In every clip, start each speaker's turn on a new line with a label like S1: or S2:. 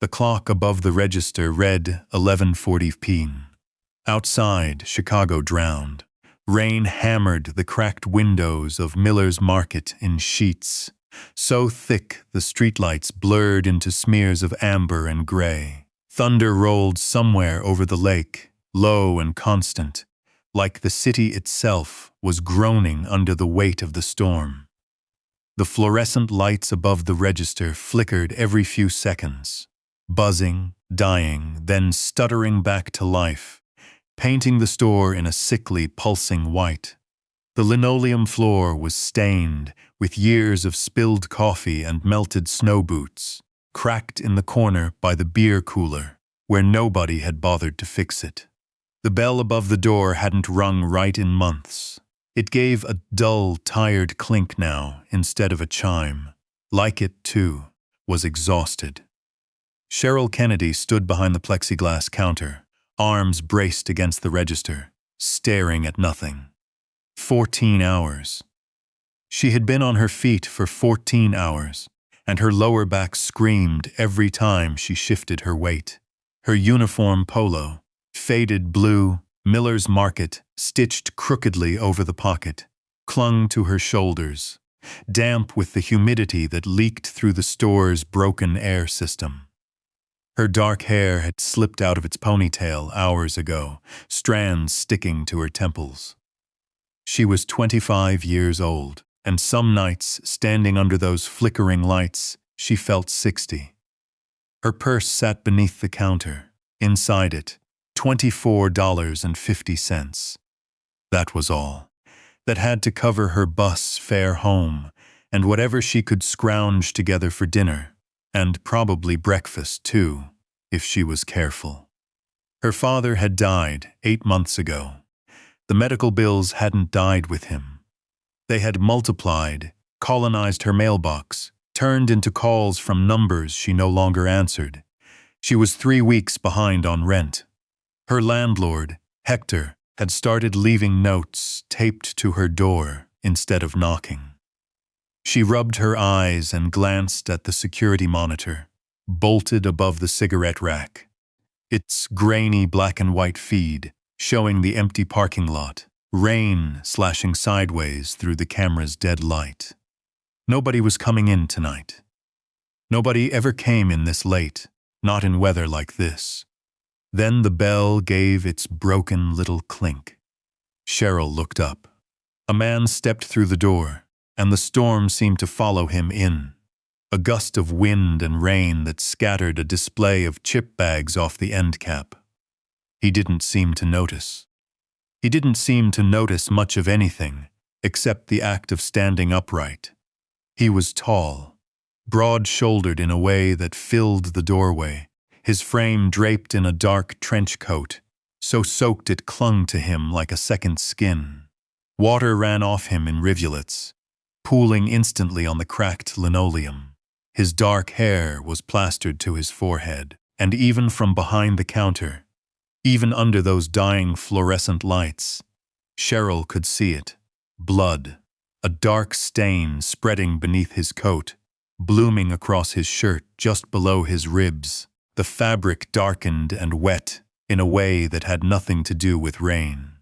S1: The clock above the register read 11:40 p.m. Outside, Chicago drowned. Rain hammered the cracked windows of Miller's Market in sheets, so thick the streetlights blurred into smears of amber and gray. Thunder rolled somewhere over the lake, low and constant, like the city itself was groaning under the weight of the storm. The fluorescent lights above the register flickered every few seconds, buzzing, dying, then stuttering back to life, painting the store in a sickly, pulsing white. The linoleum floor was stained with years of spilled coffee and melted snow boots, cracked in the corner by the beer cooler, where nobody had bothered to fix it. The bell above the door hadn't rung right in months. It gave a dull, tired clink now instead of a chime. Like it, too, was exhausted. Cheryl Kennedy stood behind the plexiglass counter, arms braced against the register, staring at nothing. 14 hours. She had been on her feet for 14 hours, and her lower back screamed every time she shifted her weight. Her uniform polo, faded blue, Miller's Market, stitched crookedly over the pocket, clung to her shoulders, damp with the humidity that leaked through the store's broken air system. Her dark hair had slipped out of its ponytail hours ago, strands sticking to her temples. She was 25 years old, and some nights, standing under those flickering lights, she felt 60. Her purse sat beneath the counter. Inside it, $24.50. That was all. That had to cover her bus fare home, and whatever she could scrounge together for dinner, and probably breakfast, too, if she was careful. Her father had died 8 months ago. The medical bills hadn't died with him. They had multiplied, colonized her mailbox, turned into calls from numbers she no longer answered. She was 3 weeks behind on rent. Her landlord, Hector, had started leaving notes taped to her door instead of knocking. She rubbed her eyes and glanced at the security monitor, bolted above the cigarette rack. Its grainy black and white feed showing the empty parking lot, rain slashing sideways through the camera's dead light. Nobody was coming in tonight. Nobody ever came in this late, not in weather like this. Then the bell gave its broken little clink. Cheryl looked up. A man stepped through the door, and the storm seemed to follow him in. A gust of wind and rain that scattered a display of chip bags off the end cap. He didn't seem to notice. He didn't seem to notice much of anything, except the act of standing upright. He was tall, broad-shouldered in a way that filled the doorway, his frame draped in a dark trench coat, so soaked it clung to him like a second skin. Water ran off him in rivulets, pooling instantly on the cracked linoleum. His dark hair was plastered to his forehead, and even from behind the counter, even under those dying fluorescent lights, Cheryl could see it. Blood, a dark stain spreading beneath his coat, blooming across his shirt just below his ribs. The fabric darkened and wet in a way that had nothing to do with rain.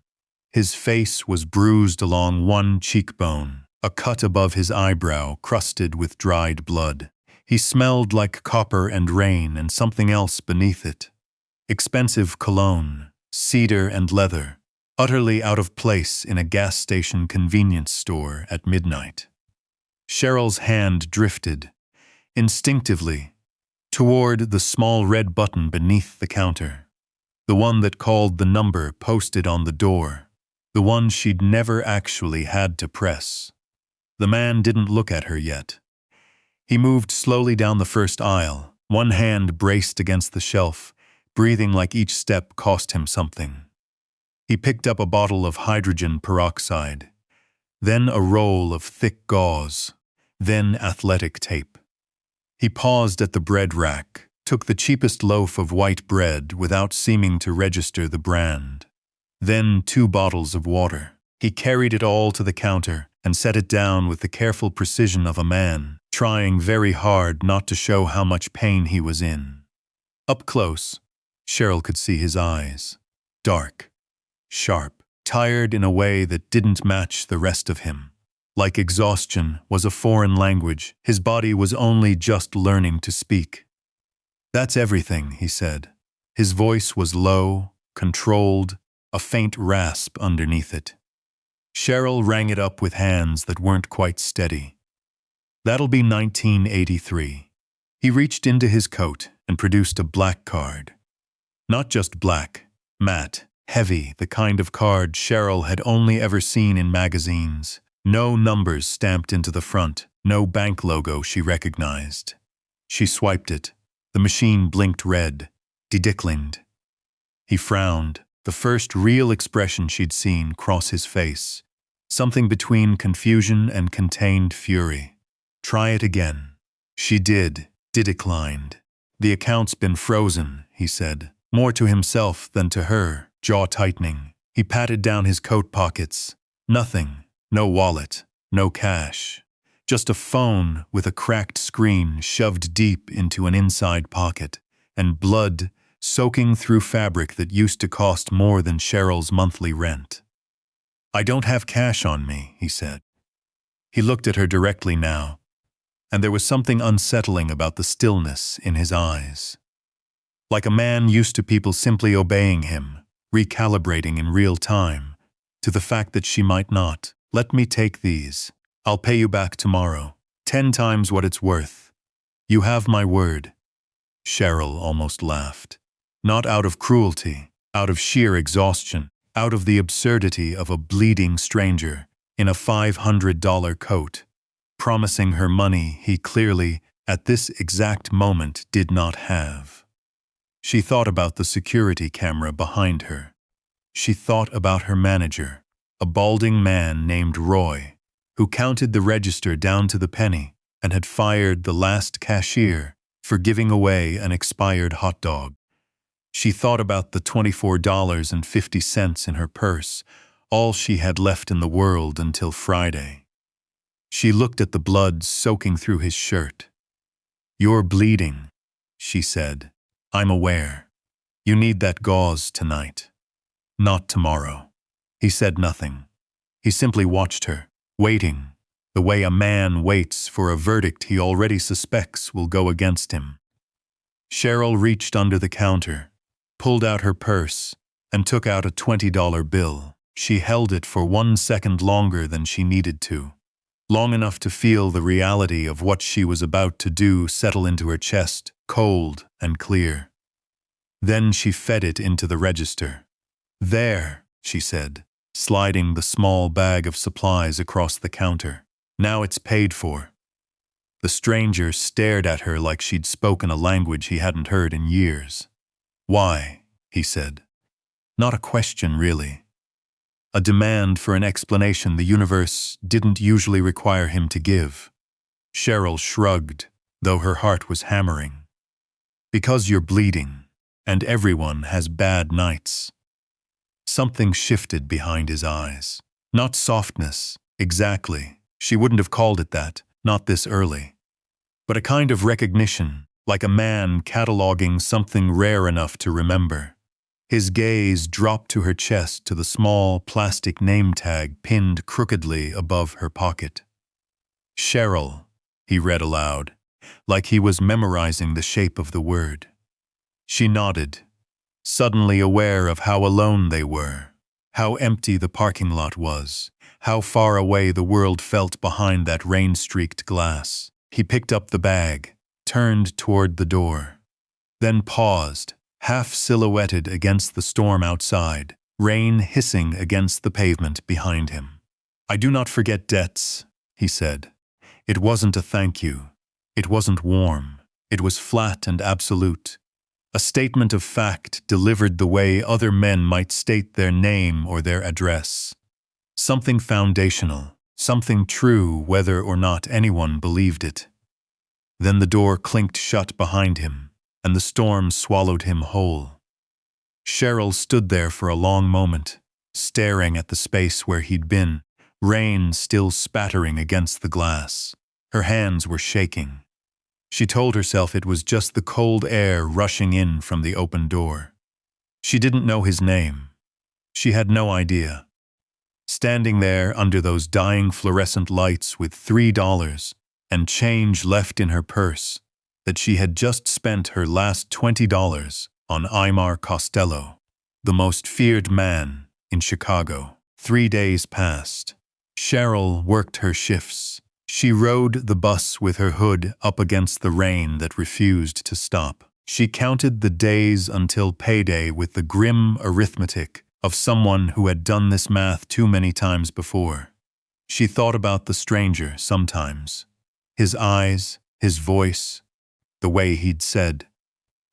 S1: His face was bruised along one cheekbone, a cut above his eyebrow crusted with dried blood. He smelled like copper and rain and something else beneath it. Expensive cologne, cedar and leather, utterly out of place in a gas station convenience store at midnight. Cheryl's hand drifted, instinctively, toward the small red button beneath the counter, the one that called the number posted on the door, the one she'd never actually had to press. The man didn't look at her yet. He moved slowly down the first aisle, one hand braced against the shelf, breathing like each step cost him something. He picked up a bottle of hydrogen peroxide, then a roll of thick gauze, then athletic tape. He paused at the bread rack, took the cheapest loaf of white bread without seeming to register the brand. Then 2 bottles of water. He carried it all to the counter and set it down with the careful precision of a man, trying very hard not to show how much pain he was in. Up close, Cheryl could see his eyes. Dark, sharp, tired in a way that didn't match the rest of him. Like exhaustion was a foreign language his body was only just learning to speak. "That's everything," he said. His voice was low, controlled, a faint rasp underneath it. Cheryl rang it up with hands that weren't quite steady. "That'll be 1983. He reached into his coat and produced a black card. Not just black, matte, heavy, the kind of card Cheryl had only ever seen in magazines. No numbers stamped into the front, no bank logo she recognized. She swiped it. The machine blinked red, dediclined. He frowned, the first real expression she'd seen cross his face. Something between confusion and contained fury. "Try it again." She did, dediclined. "The account's been frozen," he said, more to himself than to her, jaw tightening. He patted down his coat pockets. Nothing. No wallet, no cash. Just a phone with a cracked screen shoved deep into an inside pocket, and blood soaking through fabric that used to cost more than Cheryl's monthly rent. "I don't have cash on me," he said. He looked at her directly now, and there was something unsettling about the stillness in his eyes. Like a man used to people simply obeying him, recalibrating in real time, to the fact that she might not. "Let me take these. I'll pay you back tomorrow. 10 times what it's worth. You have my word." Cheryl almost laughed. Not out of cruelty, out of sheer exhaustion, out of the absurdity of a bleeding stranger in a $500 coat, promising her money he clearly, at this exact moment, did not have. She thought about the security camera behind her. She thought about her manager, a balding man named Roy, who counted the register down to the penny and had fired the last cashier for giving away an expired hot dog. She thought about the $24.50 in her purse, all she had left in the world until Friday. She looked at the blood soaking through his shirt. "You're bleeding," she said. "I'm aware. You need that gauze tonight. Not tomorrow." He said nothing. He simply watched her, waiting, the way a man waits for a verdict he already suspects will go against him. Cheryl reached under the counter, pulled out her purse, and took out a $20 bill. She held it for 1 second longer than she needed to, long enough to feel the reality of what she was about to do settle into her chest, cold and clear. Then she fed it into the register. "There," she said, sliding the small bag of supplies across the counter. "Now it's paid for." The stranger stared at her like she'd spoken a language he hadn't heard in years. "Why?" he said. Not a question, really. A demand for an explanation the universe didn't usually require him to give. Cheryl shrugged, though her heart was hammering. "Because you're bleeding, and everyone has bad nights." Something shifted behind his eyes. Not softness, exactly. She wouldn't have called it that, not this early. But a kind of recognition, like a man cataloging something rare enough to remember. His gaze dropped to her chest to the small plastic name tag pinned crookedly above her pocket. "Cheryl," he read aloud, like he was memorizing the shape of the word. She nodded, suddenly aware of how alone they were, how empty the parking lot was, how far away the world felt behind that rain-streaked glass. He picked up the bag, turned toward the door, then paused, half silhouetted against the storm outside, rain hissing against the pavement behind him. "I do not forget debts," he said. It wasn't a thank you. It wasn't warm. It was flat and absolute. A statement of fact delivered the way other men might state their name or their address. Something foundational, something true whether or not anyone believed it. Then the door clinked shut behind him, and the storm swallowed him whole. Cheryl stood there for a long moment, staring at the space where he'd been, rain still spattering against the glass. Her hands were shaking. She told herself it was just the cold air rushing in from the open door. She didn't know his name. She had no idea. Standing there under those dying fluorescent lights with $3 and change left in her purse, that she had just spent her last $20 on Aymar Costello, the most feared man in Chicago. 3 days passed. Cheryl worked her shifts. She rode the bus with her hood up against the rain that refused to stop. She counted the days until payday with the grim arithmetic of someone who had done this math too many times before. She thought about the stranger sometimes. His eyes, his voice, the way he'd said,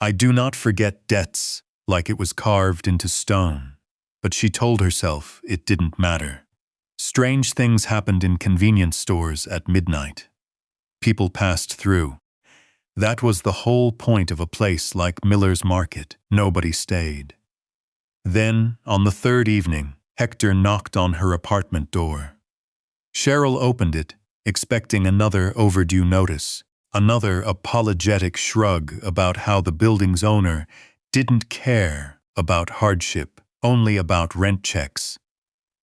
S1: "I do not forget debts," like it was carved into stone. But she told herself it didn't matter. Strange things happened in convenience stores at midnight. People passed through. That was the whole point of a place like Miller's Market. Nobody stayed. Then, on the third evening, Hector knocked on her apartment door. Cheryl opened it, expecting another overdue notice, another apologetic shrug about how the building's owner didn't care about hardship, only about rent checks.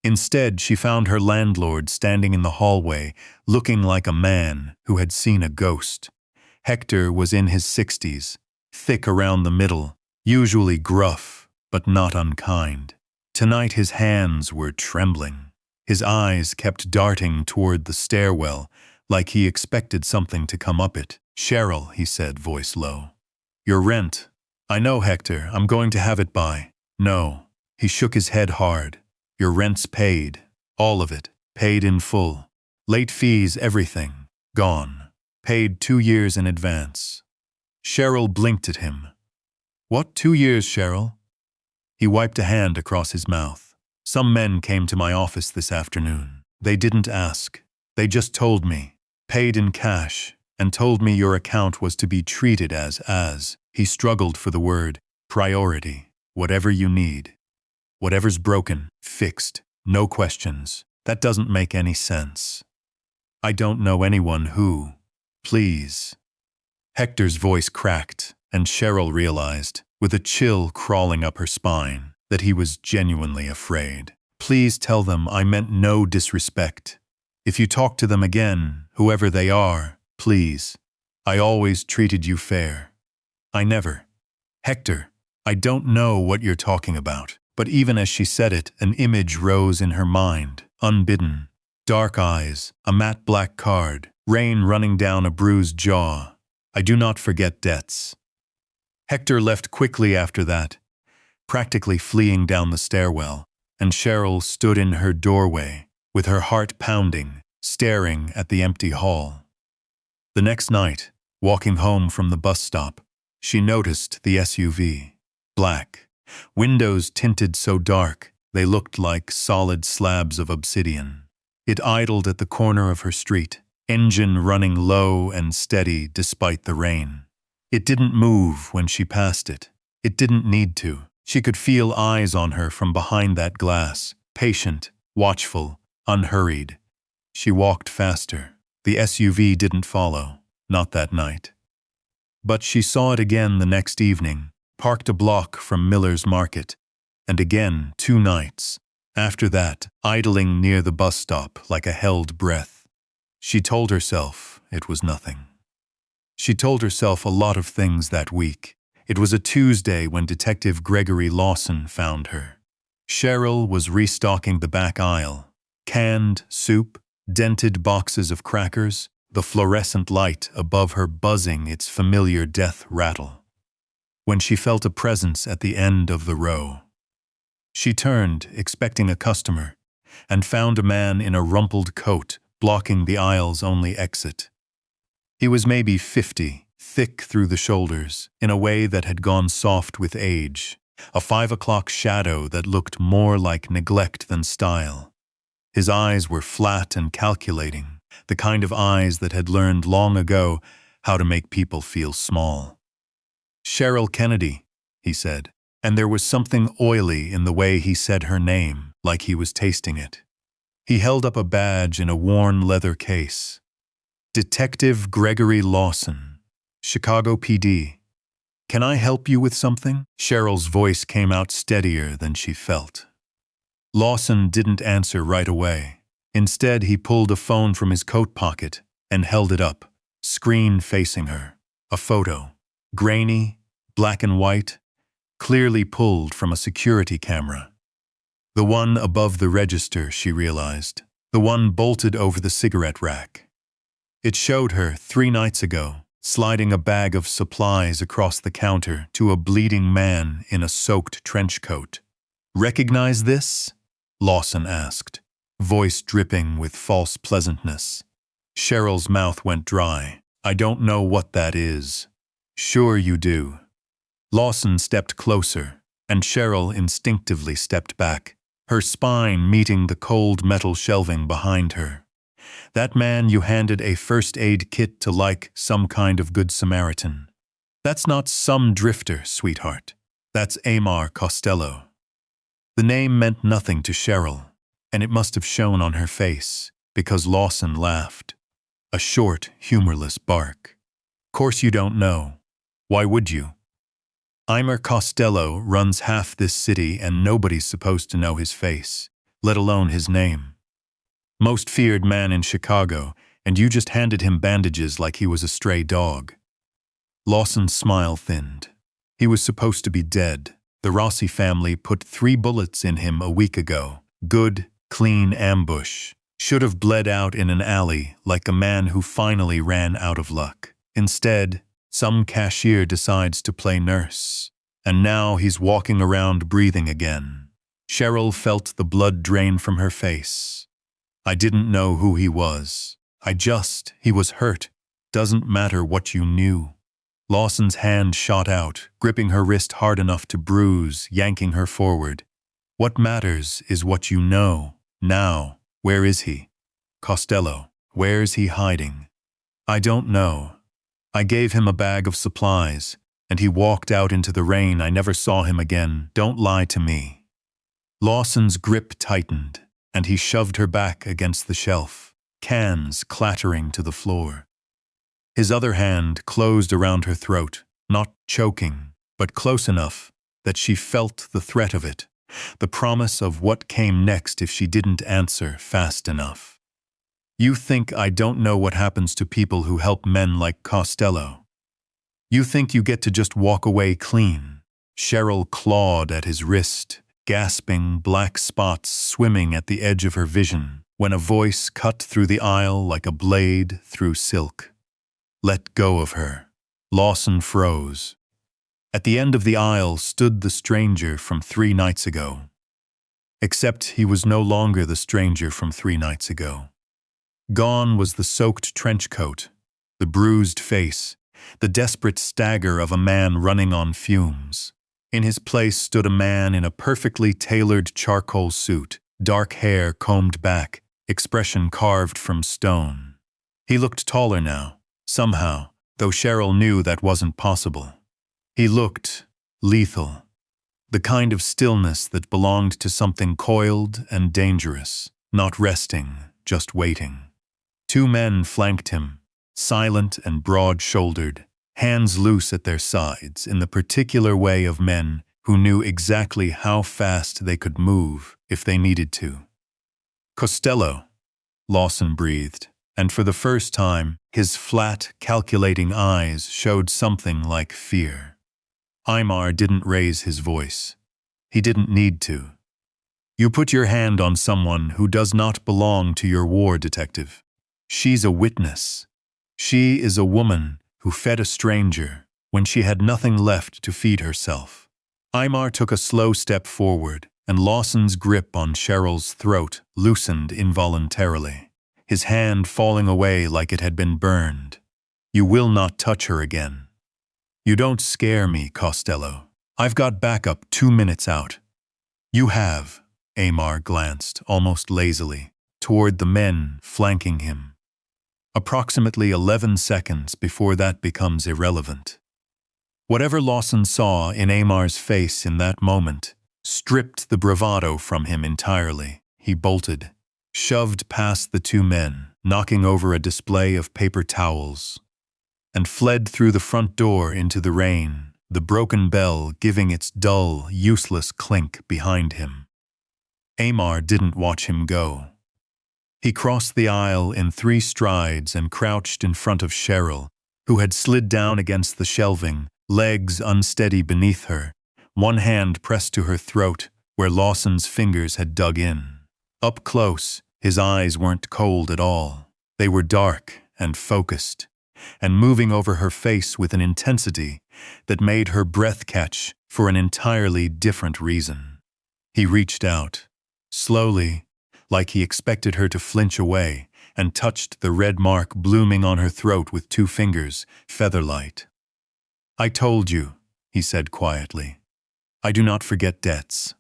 S1: Instead, she found her landlord standing in the hallway, looking like a man who had seen a ghost. Hector was in his 60s, thick around the middle, usually gruff, but not unkind. Tonight his hands were trembling. His eyes kept darting toward the stairwell, like he expected something to come up it. "Cheryl," he said, voice low. "Your rent." "I know, Hector, I'm going to have it by." "No." He shook his head hard. "Your rent's paid. All of it. Paid in full. Late fees, everything. Gone. Paid 2 years in advance." Cheryl blinked at him. "What, 2 years, Cheryl?" He wiped a hand across his mouth. "Some men came to my office this afternoon. They didn't ask. They just told me. Paid in cash, and told me your account was to be treated as, he struggled for the word, priority. Whatever you need. Whatever's broken, fixed. No questions. That doesn't make any sense. I don't know anyone who. Please." Hector's voice cracked, and Cheryl realized, with a chill crawling up her spine, that he was genuinely afraid. "Please tell them I meant no disrespect. If you talk to them again, whoever they are, please. I always treated you fair. I never." "Hector, I don't know what you're talking about." But even as she said it, an image rose in her mind, unbidden. Dark eyes, a matte black card, rain running down a bruised jaw. "I do not forget debts." Hector left quickly after that, practically fleeing down the stairwell, and Cheryl stood in her doorway, with her heart pounding, staring at the empty hall. The next night, walking home from the bus stop, she noticed the SUV. Black. Windows tinted so dark, they looked like solid slabs of obsidian. It idled at the corner of her street, engine running low and steady despite the rain. It didn't move when she passed it. It didn't need to. She could feel eyes on her from behind that glass, patient, watchful, unhurried. She walked faster. The SUV didn't follow, not that night. But she saw it again the next evening, parked a block from Miller's Market, and again 2 nights. After that, idling near the bus stop like a held breath. She told herself it was nothing. She told herself a lot of things that week. It was a Tuesday when Detective Gregory Lawson found her. Cheryl was restocking the back aisle. Canned soup, dented boxes of crackers, the fluorescent light above her buzzing its familiar death rattle. When she felt a presence at the end of the row. She turned, expecting a customer, and found a man in a rumpled coat blocking the aisle's only exit. He was maybe 50, thick through the shoulders, in a way that had gone soft with age, a 5 o'clock shadow that looked more like neglect than style. His eyes were flat and calculating, the kind of eyes that had learned long ago how to make people feel small. "Cheryl Kennedy," he said, and there was something oily in the way he said her name, like he was tasting it. He held up a badge in a worn leather case. "Detective Gregory Lawson." Chicago PD. Can I help you with something? Cheryl's voice came out steadier than she felt. Lawson didn't answer right away. Instead, he pulled a phone from his coat pocket and held it up, screen facing her. A photo. Grainy, black and white, clearly pulled from a security camera. The one above the register, she realized. The one bolted over the cigarette rack. It showed her 3 nights ago, sliding a bag of supplies across the counter to a bleeding man in a soaked trench coat. Recognize this? Lawson asked, voice dripping with false pleasantness. Cheryl's mouth went dry. I don't know what that is. Sure you do. Lawson stepped closer, and Cheryl instinctively stepped back, her spine meeting the cold metal shelving behind her. That man you handed a first aid kit to, like some kind of good Samaritan. That's not some drifter, sweetheart. That's Aymar Costello. The name meant nothing to Cheryl, and it must have shown on her face, because Lawson laughed. A short, humorless bark. Course you don't know. Why would you? Aymar Costello runs half this city and nobody's supposed to know his face, let alone his name. Most feared man in Chicago, and you just handed him bandages like he was a stray dog. Lawson's smile thinned. He was supposed to be dead. The Rossi family put 3 bullets in him a week ago. Good, clean ambush. Should have bled out in an alley like a man who finally ran out of luck. Instead, some cashier decides to play nurse. And now he's walking around breathing again. Cheryl felt the blood drain from her face. I didn't know who he was. He was hurt. Doesn't matter what you knew. Lawson's hand shot out, gripping her wrist hard enough to bruise, yanking her forward. What matters is what you know. Now, where is he? Costello, where's he hiding? I don't know. I gave him a bag of supplies, and he walked out into the rain. I never saw him again. Don't lie to me. Lawson's grip tightened, and he shoved her back against the shelf, cans clattering to the floor. His other hand closed around her throat, not choking, but close enough that she felt the threat of it, the promise of what came next if she didn't answer fast enough. You think I don't know what happens to people who help men like Costello? You think you get to just walk away clean? Cheryl clawed at his wrist, gasping, black spots swimming at the edge of her vision, when a voice cut through the aisle like a blade through silk. Let go of her. Lawson froze. At the end of the aisle stood the stranger from 3 nights ago. Except he was no longer the stranger from 3 nights ago. Gone was the soaked trench coat, the bruised face, the desperate stagger of a man running on fumes. In his place stood a man in a perfectly tailored charcoal suit, dark hair combed back, expression carved from stone. He looked taller now, somehow, though Cheryl knew that wasn't possible. He looked lethal, the kind of stillness that belonged to something coiled and dangerous, not resting, just waiting. 2 men flanked him, silent and broad-shouldered, hands loose at their sides in the particular way of men who knew exactly how fast they could move if they needed to. Costello, Lawson breathed, and for the first time, his flat, calculating eyes showed something like fear. Aymar didn't raise his voice. He didn't need to. You put your hand on someone who does not belong to your war, detective. She's a witness. She is a woman who fed a stranger when she had nothing left to feed herself. Aymar took a slow step forward, and Lawson's grip on Cheryl's throat loosened involuntarily, his hand falling away like it had been burned. You will not touch her again. You don't scare me, Costello. I've got backup 2 minutes out. You have. Aymar glanced, almost lazily, toward the men flanking him. Approximately 11 seconds before that becomes irrelevant. Whatever Lawson saw in Aymar's face in that moment stripped the bravado from him entirely. He bolted, shoved past the 2 men, knocking over a display of paper towels. and fled through the front door into the rain, the broken bell giving its dull, useless clink behind him. Aymar didn't watch him go. He crossed the aisle in 3 strides and crouched in front of Cheryl, who had slid down against the shelving, legs unsteady beneath her, one hand pressed to her throat where Lawson's fingers had dug in. Up close, his eyes weren't cold at all. They were dark and focused, and moving over her face with an intensity that made her breath catch for an entirely different reason. He reached out, slowly, like he expected her to flinch away, and touched the red mark blooming on her throat with 2 fingers, feather-light. "I told you," he said quietly. "I do not forget debts."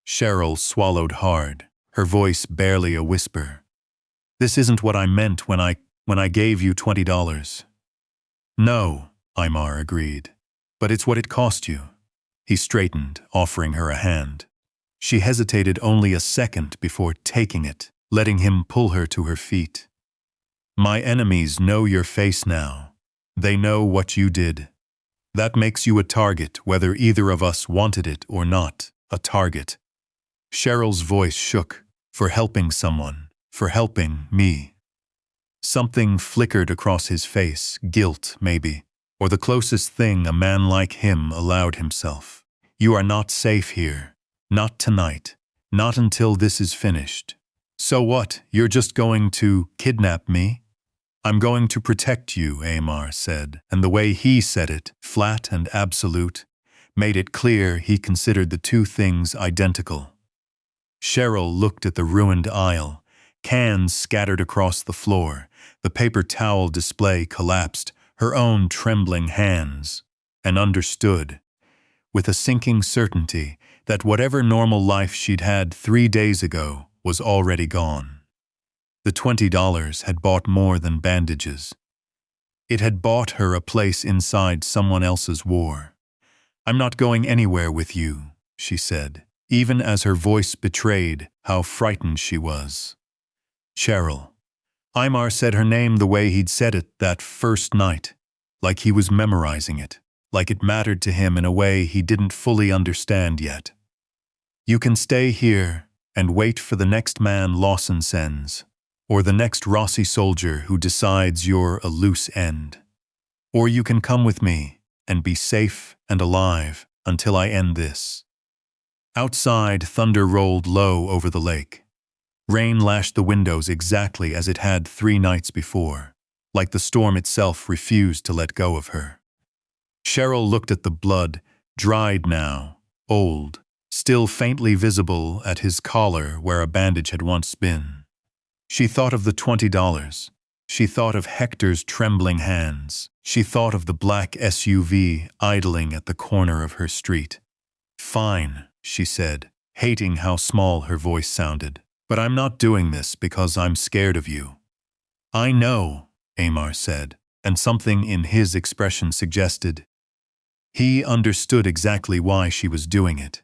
S1: Cheryl swallowed hard, her voice barely a whisper. "This isn't what I meant when I gave you $20. "No," Aymar agreed. "But it's what it cost you." He straightened, offering her a hand. She hesitated only a second before taking it, letting him pull her to her feet. "My enemies know your face now. They know what you did. That makes you a target, whether either of us wanted it or not, a target." Cheryl's voice shook. "For helping someone, for helping me." Something flickered across his face, guilt, maybe, or the closest thing a man like him allowed himself. "You are not safe here. Not tonight. Not until this is finished." "So what? You're just going to kidnap me?" "I'm going to protect you," Aymar said, and the way he said it, flat and absolute, made it clear he considered the 2 things identical. Cheryl looked at the ruined aisle, cans scattered across the floor, the paper towel display collapsed, her own trembling hands, and understood, with a sinking certainty, that whatever normal life she'd had 3 days ago was already gone. The $20 had bought more than bandages. It had bought her a place inside someone else's war. "I'm not going anywhere with you," she said, even as her voice betrayed how frightened she was. "Cheryl." Aymar said her name the way he'd said it that first night, like he was memorizing it, like it mattered to him in a way he didn't fully understand yet. "You can stay here and wait for the next man Lawson sends, or the next Rossi soldier who decides you're a loose end. Or you can come with me and be safe and alive until I end this." Outside, thunder rolled low over the lake. Rain lashed the windows exactly as it had 3 nights before, like the storm itself refused to let go of her. Cheryl looked at the blood, dried now, old, still faintly visible at his collar where a bandage had once been. She thought of the $20. She thought of Hector's trembling hands. She thought of the black SUV idling at the corner of her street. "Fine," she said, hating how small her voice sounded. "But I'm not doing this because I'm scared of you." "I know," Aymar said, and something in his expression suggested he understood exactly why she was doing it,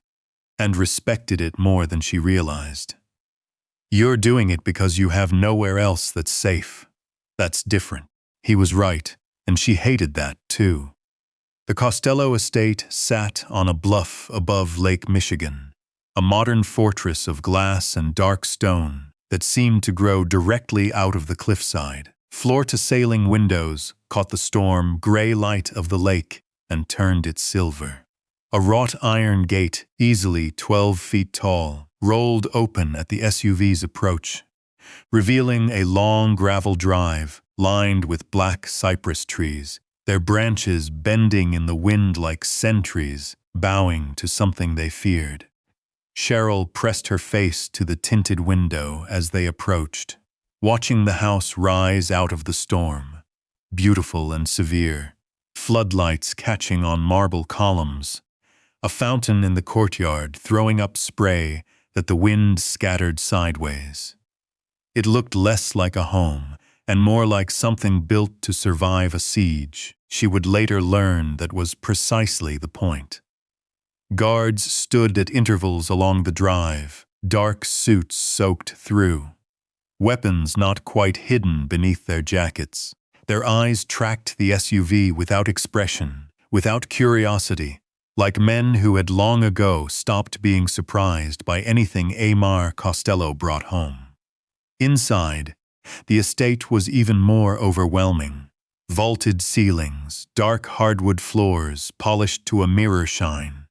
S1: and respected it more than she realized. "You're doing it because you have nowhere else that's safe. That's different." He was right, and she hated that, too. The Costello estate sat on a bluff above Lake Michigan, a modern fortress of glass and dark stone that seemed to grow directly out of the cliffside. Floor-to-ceiling windows caught the storm gray light of the lake and turned it silver. A wrought iron gate, easily 12 feet tall, rolled open at the SUV's approach, revealing a long gravel drive lined with black cypress trees, their branches bending in the wind like sentries, bowing to something they feared. Cheryl pressed her face to the tinted window as they approached, watching the house rise out of the storm, beautiful and severe, floodlights catching on marble columns, a fountain in the courtyard throwing up spray that the wind scattered sideways. It looked less like a home and more like something built to survive a siege. She would later learn that was precisely the point. Guards stood at intervals along the drive, dark suits soaked through, weapons not quite hidden beneath their jackets. Their eyes tracked the SUV without expression, without curiosity, like men who had long ago stopped being surprised by anything Aymar Costello brought home. Inside, the estate was even more overwhelming. Vaulted ceilings, dark hardwood floors polished to a mirror shine,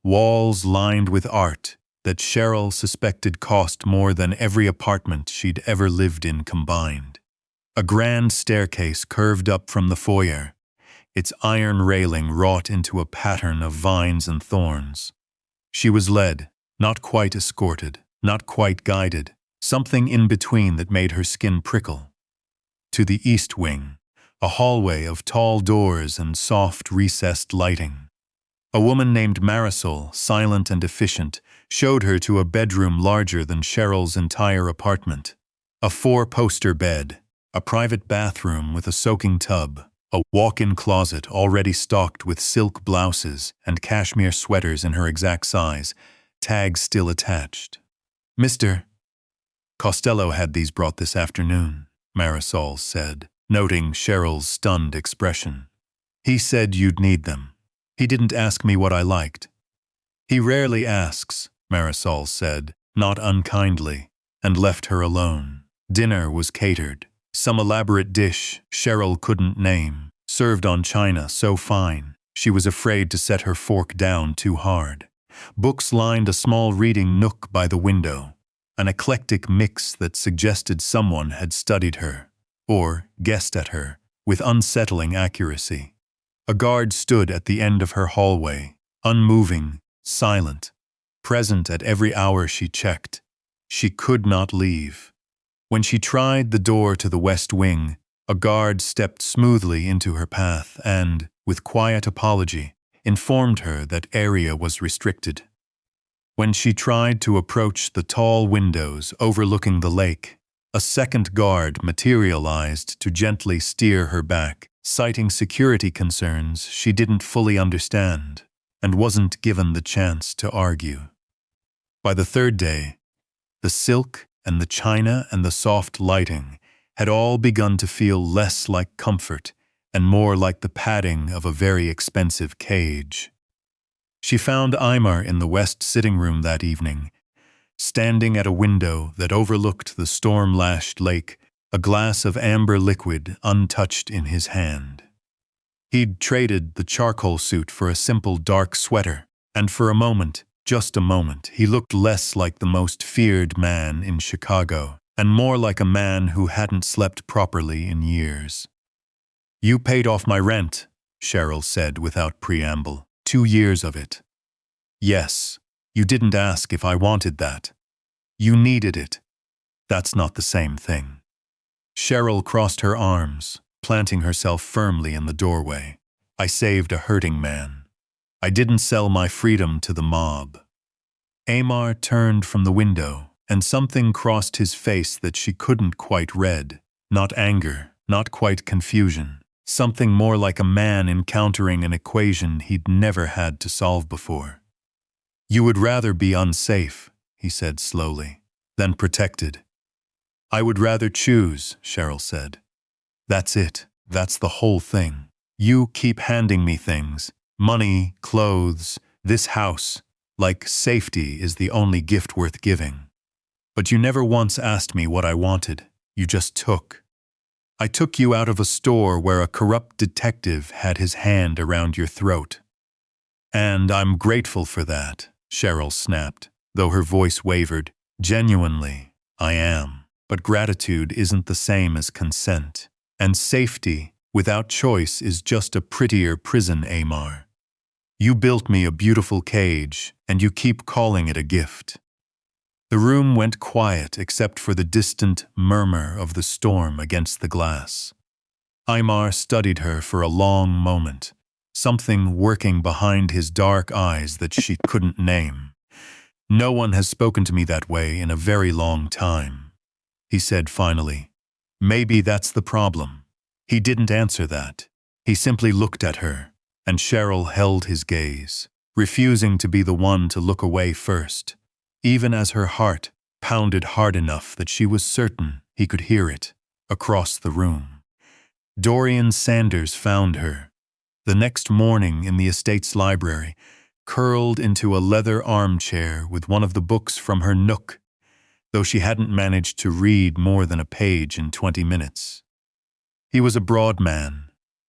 S1: walls lined with art that Cheryl suspected cost more than every apartment she'd ever lived in combined. A grand staircase curved up from the foyer, its iron railing wrought into a pattern of vines and thorns. She was led, not quite escorted, not quite guided, something in between that made her skin prickle. To the east wing, a hallway of tall doors and soft, recessed lighting. A woman named Marisol, silent and efficient, showed her to a bedroom larger than Cheryl's entire apartment. A 4-poster bed, a private bathroom with a soaking tub, a walk-in closet already stocked with silk blouses and cashmere sweaters in her exact size, tags still attached. "Mr. Costello had these brought this afternoon," Marisol said, noting Cheryl's stunned expression. "He said you'd need them. He didn't ask me what I liked." "He rarely asks," Marisol said, not unkindly, and left her alone. Dinner was catered. Some elaborate dish Cheryl couldn't name, served on china so fine she was afraid to set her fork down too hard. Books lined a small reading nook by the window, an eclectic mix that suggested someone had studied her, or guessed at her, with unsettling accuracy. A guard stood at the end of her hallway, unmoving, silent, present at every hour she checked. She could not leave. When she tried the door to the west wing, a guard stepped smoothly into her path and, with quiet apology, informed her that area was restricted. When she tried to approach the tall windows overlooking the lake, a second guard materialized to gently steer her back, citing security concerns she didn't fully understand and wasn't given the chance to argue. By the third day, the silk and the china and the soft lighting had all begun to feel less like comfort and more like the padding of a very expensive cage. She found Aymar in the west sitting room that evening, standing at a window that overlooked the storm-lashed lake, a glass of amber liquid untouched in his hand. He'd traded the charcoal suit for a simple dark sweater, and for a moment, just a moment, he looked less like the most feared man in Chicago, and more like a man who hadn't slept properly in years. "You paid off my rent," Cheryl said without preamble. 2 years of it. "Yes, you didn't ask if I wanted that. You needed it. That's not the same thing." Cheryl crossed her arms, planting herself firmly in the doorway. "I saved a hurting man. I didn't sell my freedom to the mob." Aymar turned from the window, and something crossed his face that she couldn't quite read. Not anger, not quite confusion. Something more like a man encountering an equation he'd never had to solve before. "You would rather be unsafe," he said slowly, "than protected." "I would rather choose," Cheryl said. "That's it. That's the whole thing. You keep handing me things, money, clothes, this house, like safety is the only gift worth giving. But you never once asked me what I wanted. You just took. I took you out of a store where a corrupt detective had his hand around your throat. And I'm grateful for that," Cheryl snapped, though her voice wavered. "Genuinely, I am. But gratitude isn't the same as consent. And safety, without choice, is just a prettier prison, Aymar. You built me a beautiful cage, and you keep calling it a gift." The room went quiet except for the distant murmur of the storm against the glass. Aymar studied her for a long moment, something working behind his dark eyes that she couldn't name. "No one has spoken to me that way in a very long time," he said finally. "Maybe that's the problem." He didn't answer that. He simply looked at her, and Cheryl held his gaze, refusing to be the one to look away first, even as her heart pounded hard enough that she was certain he could hear it across the room. Dorian Sanders found her, the next morning in the estate's library, curled into a leather armchair with one of the books from her nook, though she hadn't managed to read more than a page in 20 minutes. He was a broad man,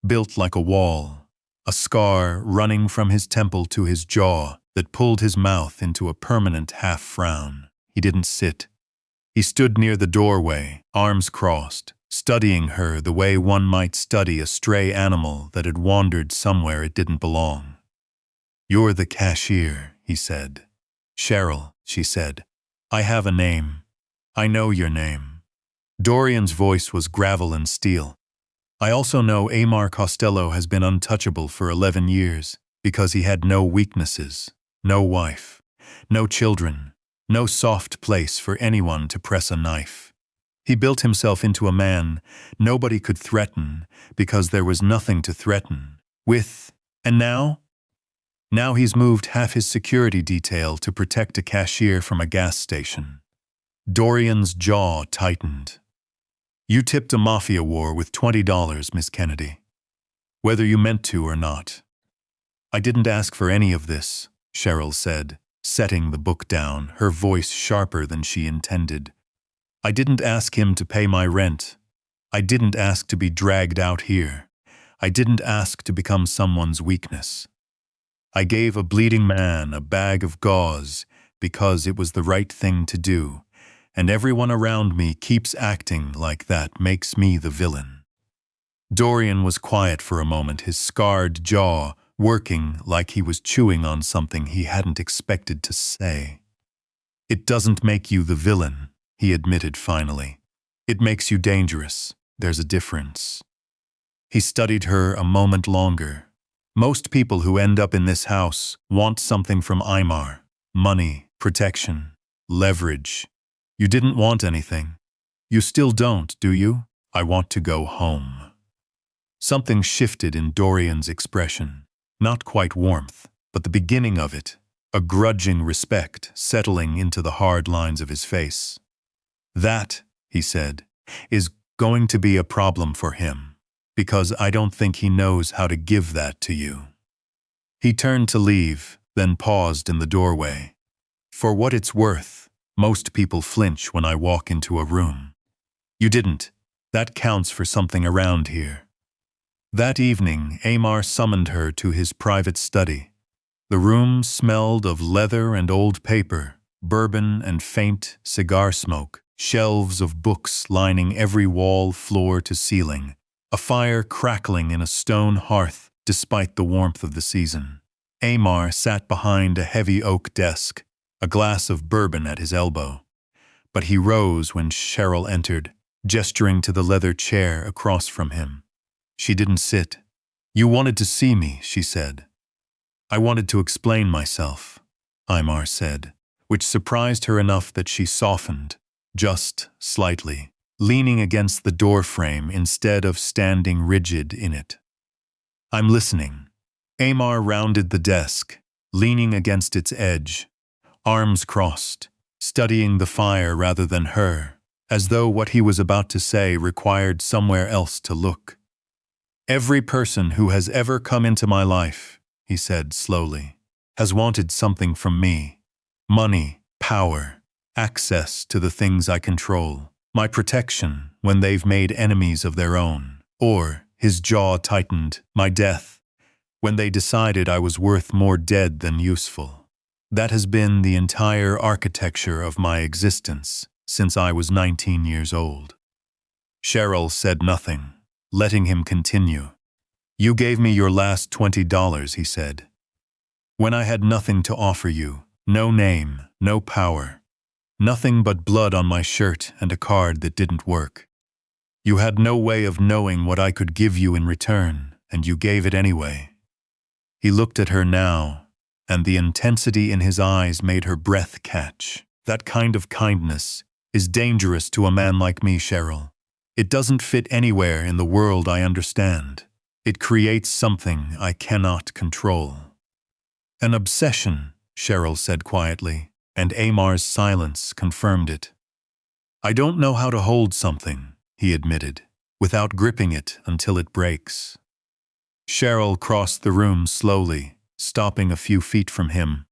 S1: built like a wall, a scar running from his temple to his jaw that pulled his mouth into a permanent half-frown. He didn't sit. He stood near the doorway, arms crossed, studying her the way one might study a stray animal that had wandered somewhere it didn't belong. "You're the cashier," he said. "Cheryl," she said. "I have a name. I know your name." Dorian's voice was gravel and steel. "I also know Aymar Costello has been untouchable for 11 years because he had no weaknesses, no wife, no children, no soft place for anyone to press a knife. He built himself into a man nobody could threaten because there was nothing to threaten with. And now? Now he's moved half his security detail to protect a cashier from a gas station." Dorian's jaw tightened. "You tipped a mafia war with $20, Miss Kennedy. Whether you meant to or not." "I didn't ask for any of this," Cheryl said, setting the book down, her voice sharper than she intended. "I didn't ask him to pay my rent. I didn't ask to be dragged out here. I didn't ask to become someone's weakness. I gave a bleeding man a bag of gauze because it was the right thing to do, and everyone around me keeps acting like that makes me the villain." Dorian was quiet for a moment, his scarred jaw working like he was chewing on something he hadn't expected to say. "It doesn't make you the villain," he admitted finally. "It makes you dangerous. There's a difference." He studied her a moment longer. "Most people who end up in this house want something from Aymar: money, protection, leverage. You didn't want anything. You still don't, do you?" "I want to go home." Something shifted in Dorian's expression. Not quite warmth, but the beginning of it, a grudging respect settling into the hard lines of his face. "That," he said, "is going to be a problem for him, because I don't think he knows how to give that to you." He turned to leave, then paused in the doorway. "For what it's worth, most people flinch when I walk into a room. You didn't. That counts for something around here." That evening, Aymar summoned her to his private study. The room smelled of leather and old paper, bourbon and faint cigar smoke, shelves of books lining every wall, floor to ceiling, a fire crackling in a stone hearth despite the warmth of the season. Aymar sat behind a heavy oak desk, a glass of bourbon at his elbow. But he rose when Cheryl entered, gesturing to the leather chair across from him. She didn't sit. "You wanted to see me," she said. "I wanted to explain myself," Aymar said, which surprised her enough that she softened, just slightly, leaning against the doorframe instead of standing rigid in it. "I'm listening." Aymar rounded the desk, leaning against its edge, arms crossed, studying the fire rather than her, as though what he was about to say required somewhere else to look. "Every person who has ever come into my life," he said slowly, "has wanted something from me. Money, power, access to the things I control, my protection when they've made enemies of their own, or," his jaw tightened, "my death, when they decided I was worth more dead than useful. That has been the entire architecture of my existence since I was 19 years old." Cheryl said nothing, letting him continue. "You gave me your last $20, he said. When I had nothing to offer you, no name, no power, nothing but blood on my shirt and a card that didn't work. You had no way of knowing what I could give you in return, and you gave it anyway." He looked at her now, and the intensity in his eyes made her breath catch. "That kind of kindness is dangerous to a man like me, Cheryl. It doesn't fit anywhere in the world I understand. It creates something I cannot control." "An obsession," Cheryl said quietly, and Aymar's silence confirmed it. "I don't know how to hold something," he admitted. without gripping it until it breaks. Cheryl crossed the room slowly, stopping a few feet from him,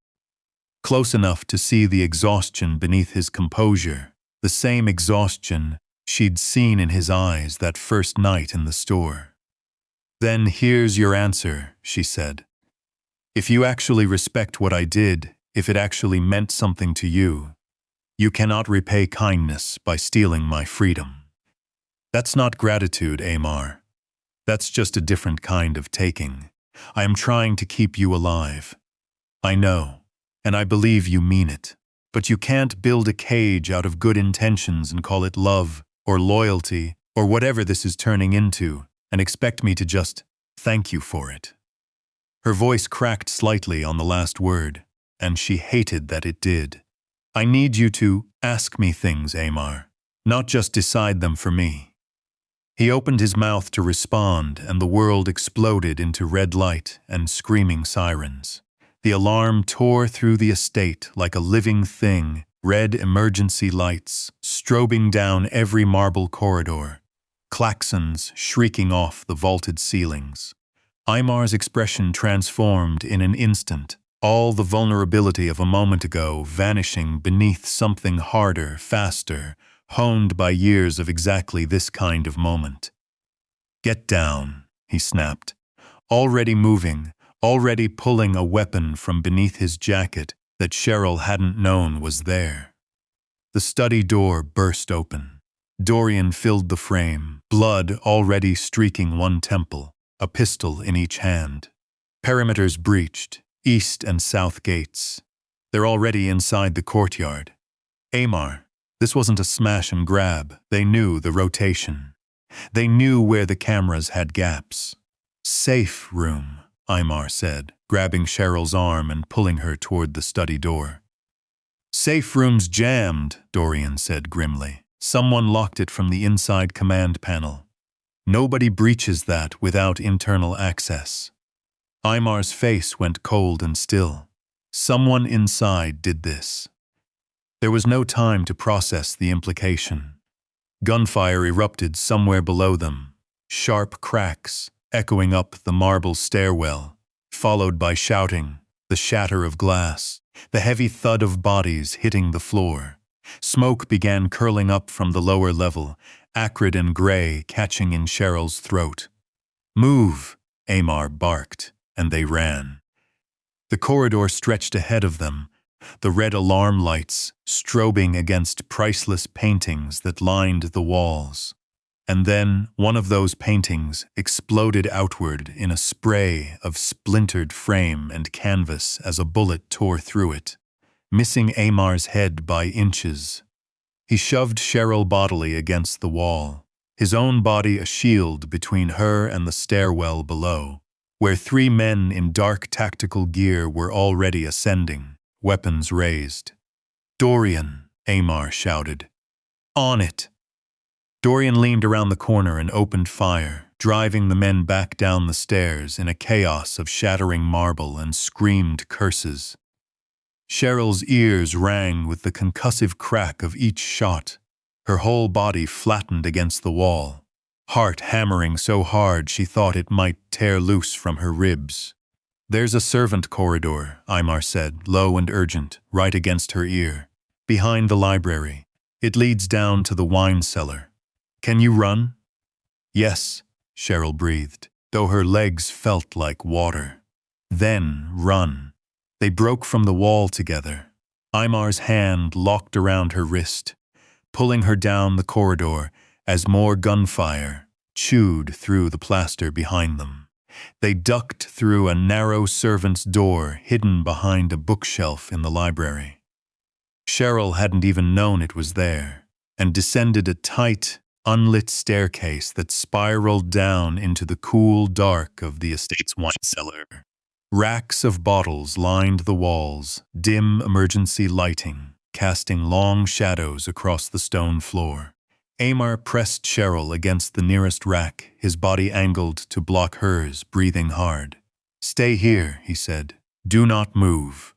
S1: close enough to see the exhaustion beneath his composure, the same exhaustion she'd seen in his eyes that first night in the store. "Then here's your answer," she said. "If you actually respect what I did, if it actually meant something to you, you cannot repay kindness by stealing my freedom. That's not gratitude, Aymar. That's just a different kind of taking. I am trying to keep you alive. I know, and I believe you mean it. But you can't build a cage out of good intentions and call it love or loyalty or whatever this is turning into and expect me to just thank you for it." Her voice cracked slightly on the last word, and she hated that it did. "I need you to ask me things, Aymar, not just decide them for me." He opened his mouth to respond, and the world exploded into red light and screaming sirens. The alarm tore through the estate like a living thing, red emergency lights strobing down every marble corridor, klaxons shrieking off the vaulted ceilings. Aymar's expression transformed in an instant, all the vulnerability of a moment ago vanishing beneath something harder, faster, honed by years of exactly this kind of moment. "Get down," he snapped, already moving, already pulling a weapon from beneath his jacket that Cheryl hadn't known was there. The study door burst open. Dorian filled the frame, blood already streaking one temple, a pistol in each hand. Perimeters breached, east and south gates. They're already inside the courtyard. Aymar, this wasn't a smash and grab. They knew the rotation. They knew where the cameras had gaps. "Safe room," Aymar said, grabbing Cheryl's arm and pulling her toward the study door. "Safe room's jammed," Dorian said grimly. "Someone locked it from the inside command panel. Nobody breaches that without internal access." Aymar's face went cold and still. Someone inside did this. There was no time to process the implication. Gunfire erupted somewhere below them, sharp cracks echoing up the marble stairwell, followed by shouting, the shatter of glass, the heavy thud of bodies hitting the floor. Smoke began curling up from the lower level, acrid and gray, catching in Cheryl's throat. "Move," Aymar barked, and they ran. The corridor stretched ahead of them, the red alarm lights strobing against priceless paintings that lined the walls. And then one of those paintings exploded outward in a spray of splintered frame and canvas as a bullet tore through it, missing Aymar's head by inches. He shoved Cheryl bodily against the wall, his own body a shield between her and the stairwell below, where three men in dark tactical gear were already ascending, weapons raised. "Dorian," Aymar shouted. "On it!" Dorian leaned around the corner and opened fire, driving the men back down the stairs in a chaos of shattering marble and screamed curses. Cheryl's ears rang with the concussive crack of each shot, her whole body flattened against the wall, heart hammering so hard she thought it might tear loose from her ribs. "There's a servant corridor," Aymar said, low and urgent, right against her ear. "Behind the library. It leads down to the wine cellar. Can you run?" "Yes," Cheryl breathed, though her legs felt like water. "Then run." They broke from the wall together. Aymar's hand locked around her wrist, pulling her down the corridor as more gunfire chewed through the plaster behind them. They ducked through a narrow servant's door hidden behind a bookshelf in the library. Cheryl hadn't even known it was there, and descended a tight, unlit staircase that spiraled down into the cool dark of the estate's wine cellar. Racks of bottles lined the walls, dim emergency lighting, casting long shadows across the stone floor. Aymar pressed Cheryl against the nearest rack, his body angled to block hers, breathing hard. "Stay here," he said. "Do not move."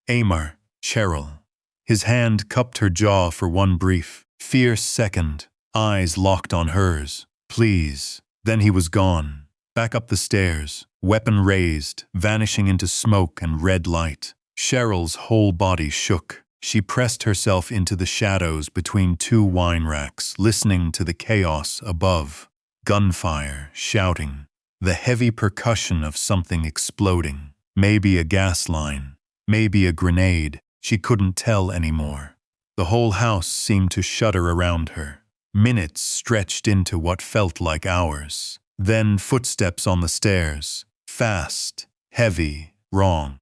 S1: "Aymar," Cheryl. His hand cupped her jaw for one brief, fierce second, eyes locked on hers. Please. Then he was gone. Back up the stairs, weapon raised, vanishing into smoke and red light. Cheryl's whole body shook. She pressed herself into the shadows between two wine racks, listening to the chaos above. Gunfire, shouting, the heavy percussion of something exploding. Maybe a gas line, maybe a grenade. She couldn't tell anymore. The whole house seemed to shudder around her. Minutes stretched into what felt like hours. Then footsteps on the stairs. Fast, heavy, wrong.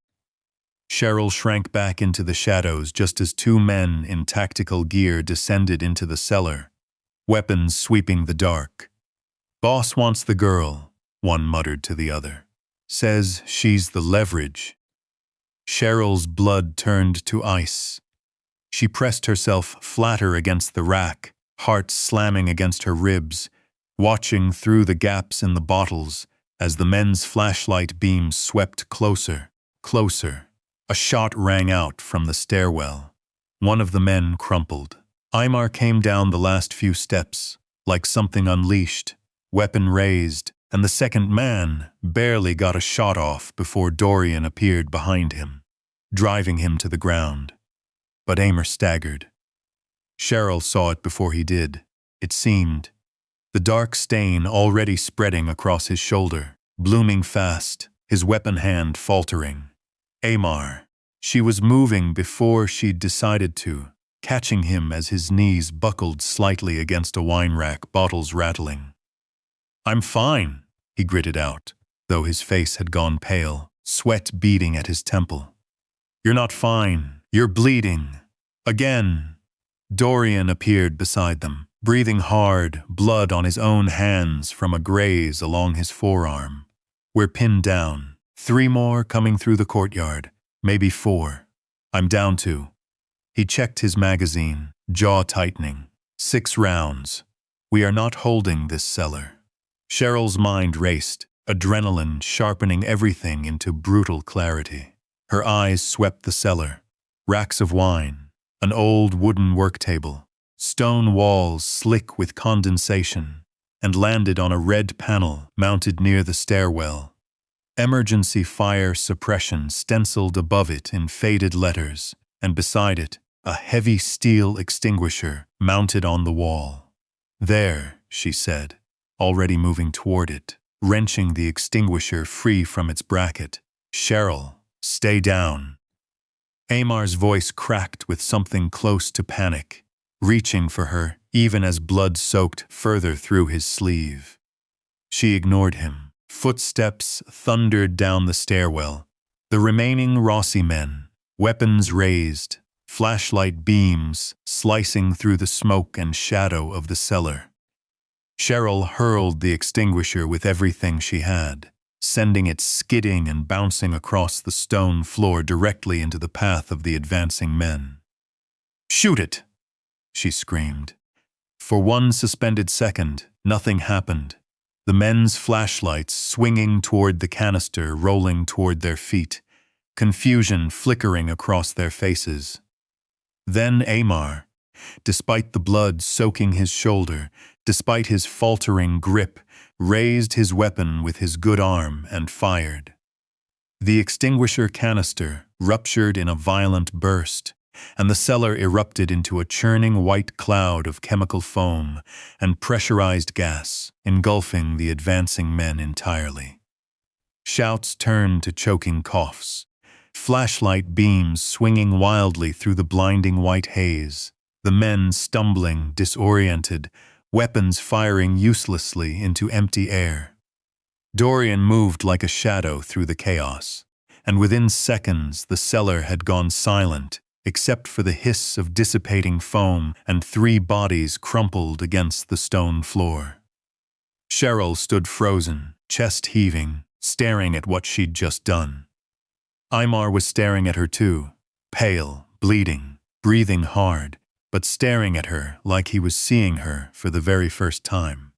S1: Cheryl shrank back into the shadows just as two men in tactical gear descended into the cellar, weapons sweeping the dark. "Boss wants the girl," one muttered to the other. "Says she's the leverage." Cheryl's blood turned to ice. She pressed herself flatter against the rack, heart slamming against her ribs, watching through the gaps in the bottles as the men's flashlight beams swept closer, closer. A shot rang out from the stairwell. One of the men crumpled. Aymar came down the last few steps, like something unleashed, weapon raised, and the second man barely got a shot off before Dorian appeared behind him, driving him to the ground. But Aymar staggered. Cheryl saw it before he did. It seemed. The dark stain already spreading across his shoulder, blooming fast, his weapon hand faltering. Aymar. She was moving before she'd decided to, catching him as his knees buckled slightly against a wine rack, bottles rattling. "I'm fine," he gritted out, though his face had gone pale, sweat beading at his temple. "You're not fine. You're bleeding. Again." Dorian appeared beside them, breathing hard, blood on his own hands from a graze along his forearm. "We're pinned down. 3 more coming through the courtyard. Maybe 4. I'm down 2. He checked his magazine, jaw tightening. 6 rounds. We are not holding this cellar. Cheryl's mind raced, adrenaline sharpening everything into brutal clarity. Her eyes swept the cellar. Racks of wine, an old wooden work table, stone walls slick with condensation, and landed on a red panel mounted near the stairwell. Emergency fire suppression stenciled above it in faded letters, and beside it, a heavy steel extinguisher mounted on the wall. "There," she said, already moving toward it, wrenching the extinguisher free from its bracket. "Cheryl, stay down." Aymar's voice cracked with something close to panic, reaching for her even as blood soaked further through his sleeve. She ignored him. Footsteps thundered down the stairwell. The remaining Rossi men, weapons raised, flashlight beams slicing through the smoke and shadow of the cellar. Cheryl hurled the extinguisher with everything she had, sending it skidding and bouncing across the stone floor directly into the path of the advancing men. "Shoot it!" she screamed. For one suspended second, nothing happened. The men's flashlights swinging toward the canister, rolling toward their feet, confusion flickering across their faces. Then Aymar, despite the blood soaking his shoulder, despite his faltering grip, raised his weapon with his good arm and fired. The extinguisher canister ruptured in a violent burst, and the cellar erupted into a churning white cloud of chemical foam and pressurized gas, engulfing the advancing men entirely. Shouts turned to choking coughs, flashlight beams swinging wildly through the blinding white haze, the men stumbling, disoriented, weapons firing uselessly into empty air. Dorian moved like a shadow through the chaos, and within seconds the cellar had gone silent, except for the hiss of dissipating foam and 3 bodies crumpled against the stone floor. Cheryl stood frozen, chest heaving, staring at what she'd just done. Aymar was staring at her too, pale, bleeding, breathing hard, but staring at her like he was seeing her for the very first time.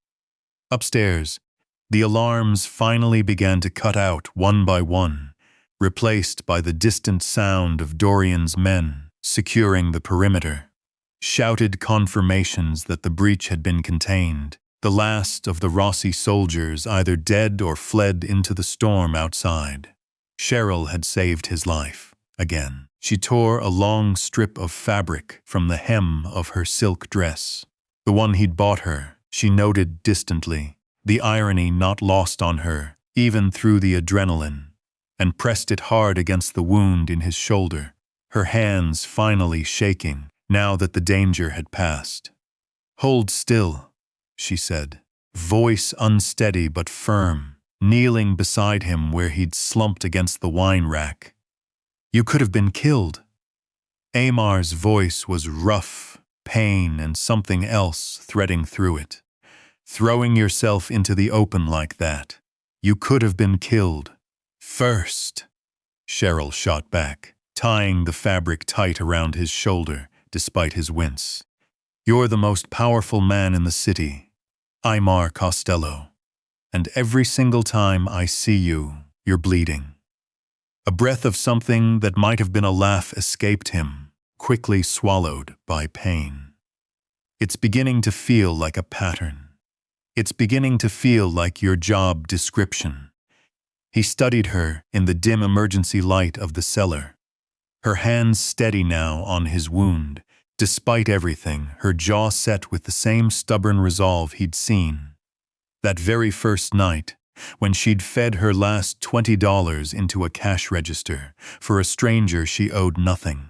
S1: Upstairs, the alarms finally began to cut out one by one, replaced by the distant sound of Dorian's men securing the perimeter, shouted confirmations that the breach had been contained, The last of the Rossi soldiers either dead or fled into the storm outside. Cheryl had saved his life. Again, she tore a long strip of fabric from the hem of her silk dress. The one he'd bought her, she noted distantly, the irony not lost on her, even through the adrenaline, and pressed it hard against the wound in his shoulder, her hands finally shaking now that the danger had passed. "Hold still," she said, voice unsteady but firm, kneeling beside him where he'd slumped against the wine rack. "You could have been killed." Aymar's voice was rough, pain and something else threading through it. "Throwing yourself into the open like that. You could have been killed. First," Cheryl shot back, tying the fabric tight around his shoulder despite his wince. "You're the most powerful man in the city, Aymar Costello. And every single time I see you, you're bleeding." A breath of something that might have been a laugh escaped him, quickly swallowed by pain. "It's beginning to feel like a pattern. It's beginning to feel like your job description." He studied her in the dim emergency light of the cellar, her hands steady now on his wound. Despite everything, her jaw set with the same stubborn resolve he'd seen that very first night, when she'd fed her last $20 into a cash register for a stranger she owed nothing.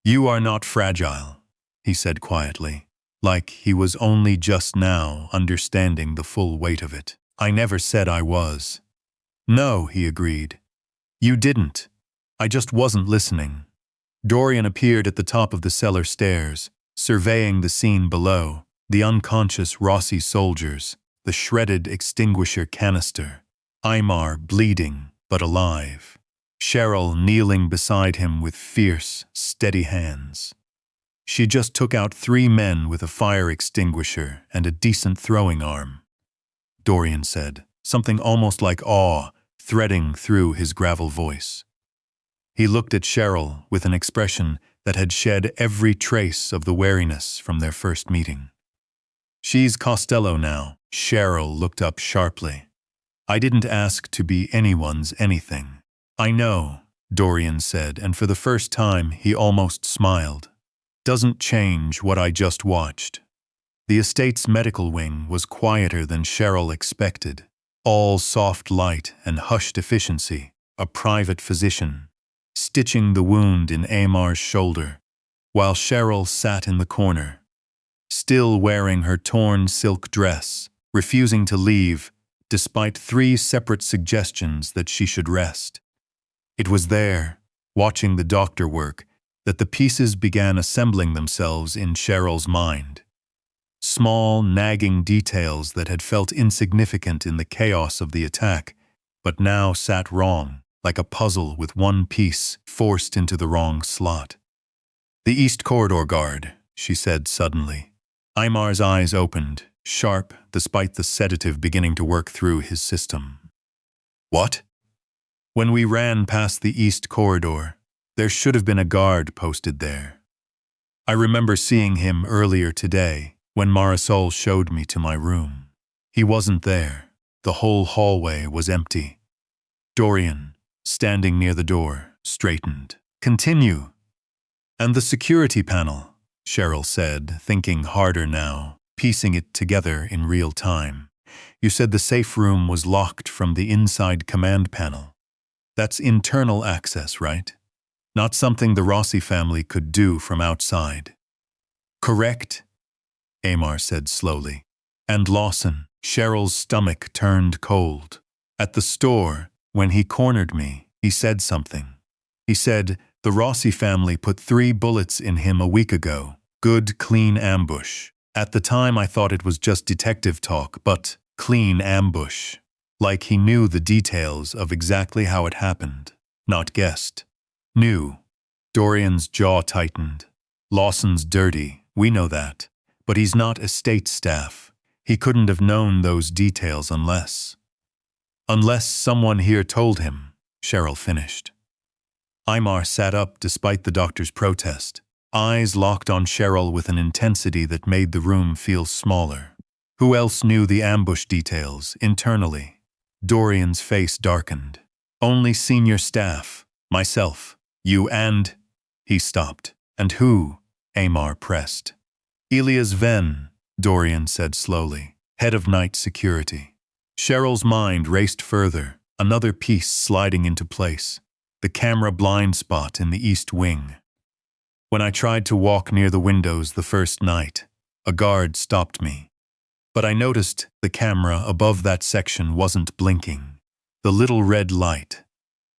S1: "You are not fragile," he said quietly, like he was only just now understanding the full weight of it. "I never said I was." "No," he agreed. "You didn't. I just wasn't listening." Dorian appeared at the top of the cellar stairs, surveying the scene below, the unconscious Rossi soldiers, the shredded extinguisher canister, Aymar bleeding but alive, Cheryl kneeling beside him with fierce, steady hands. She just took out 3 men with a fire extinguisher and a decent throwing arm, Dorian said, something almost like awe threading through his gravel voice. He looked at Cheryl with an expression that had shed every trace of the wariness from their first meeting. "She's Costello now." Cheryl looked up sharply. "I didn't ask to be anyone's anything." "I know," Dorian said, and for the first time he almost smiled. "Doesn't change what I just watched." The estate's medical wing was quieter than Cheryl expected. All soft light and hushed efficiency, a private physician stitching the wound in Aymar's shoulder, while Cheryl sat in the corner, still wearing her torn silk dress, refusing to leave, despite 3 separate suggestions that she should rest. It was there, watching the doctor work, that the pieces began assembling themselves in Cheryl's mind. Small, nagging details that had felt insignificant in the chaos of the attack, but now sat wrong, like a puzzle with one piece forced into the wrong slot. "The East Corridor guard," she said suddenly. Aymar's eyes opened, sharp despite the sedative beginning to work through his system. "What?" "When we ran past the East Corridor, there should have been a guard posted there. I remember seeing him earlier today when Marisol showed me to my room. He wasn't there. The whole hallway was empty." Dorian, standing near the door, straightened. "Continue." "And the security panel," Cheryl said, thinking harder now, piecing it together in real time. "You said the safe room was locked from the inside command panel. That's internal access, right? Not something the Rossi family could do from outside." "Correct," Aymar said slowly. "And Lawson." Cheryl's stomach turned cold. "At the store, when he cornered me, he said something. He said, the Rossi family put 3 bullets in him a week ago. Good, clean ambush. At the time I thought it was just detective talk, but clean ambush. Like he knew the details of exactly how it happened. Not guessed. Knew." Dorian's jaw tightened. "Lawson's dirty, we know that. But he's not estate staff. He couldn't have known those details unless someone here told him," Cheryl finished. Aymar sat up despite the doctor's protest, eyes locked on Cheryl with an intensity that made the room feel smaller. Who else knew the ambush details internally? Dorian's face darkened. Only senior staff. Myself. You and… He stopped. And who? Aymar pressed. Elias Venn, Dorian said slowly, head of night security. Cheryl's mind raced further, another piece sliding into place. The camera blind spot in the east wing. When I tried to walk near the windows the first night, a guard stopped me. But I noticed the camera above that section wasn't blinking. The little red light.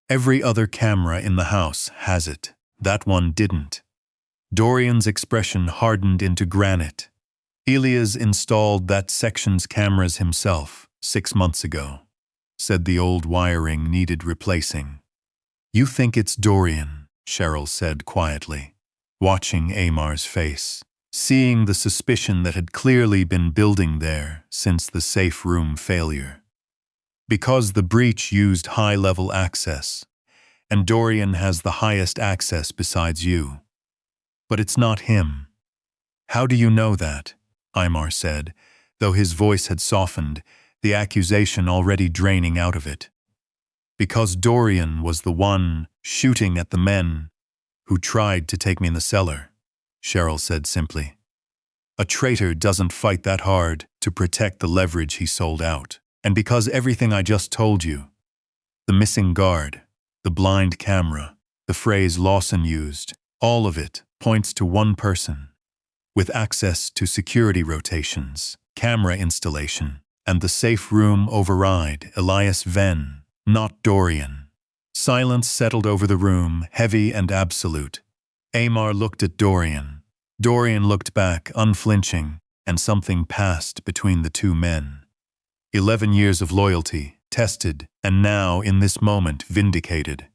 S1: Every other camera in the house has it. That one didn't. Dorian's expression hardened into granite. Elias installed that section's cameras himself 6 months ago. Said the old wiring needed replacing. You think it's Dorian, Cheryl said quietly, watching Aymar's face, seeing the suspicion that had clearly been building there since the safe room failure. Because the breach used high-level access, and Dorian has the highest access besides you. But it's not him. How do you know that? Aymar said, though his voice had softened, the accusation already draining out of it. Because Dorian was the one shooting at the men who tried to take me in the cellar, Cheryl said simply. A traitor doesn't fight that hard to protect the leverage he sold out. And because everything I just told you, the missing guard, the blind camera, the phrase Lawson used, all of it points to one person, with access to security rotations, camera installation, and the safe room override, Elias Venn, not Dorian. Silence settled over the room, heavy and absolute. Aymar looked at Dorian. Dorian looked back, unflinching, and something passed between the two men. 11 years of loyalty, tested, and now, in this moment, vindicated.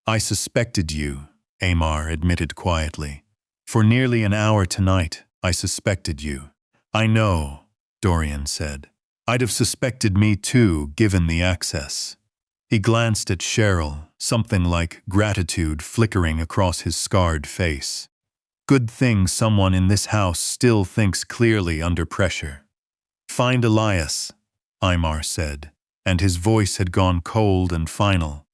S1: I suspected you, Aymar admitted quietly. For nearly an hour tonight, I suspected you. I know, Dorian said. I'd have suspected me too, given the access. He glanced at Cheryl, something like gratitude flickering across his scarred face. Good thing someone in this house still thinks clearly under pressure. Find Elias, Aymar said, and his voice had gone cold and final.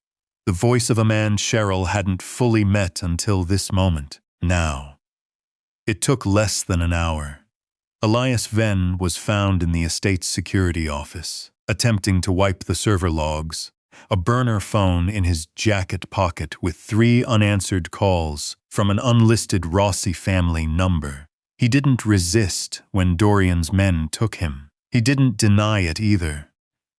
S1: The voice of a man Cheryl hadn't fully met until this moment, now. It took less than an hour. Elias Venn was found in the estate's security office, attempting to wipe the server logs, a burner phone in his jacket pocket with 3 unanswered calls from an unlisted Rossi family number. He didn't resist when Dorian's men took him. He didn't deny it either.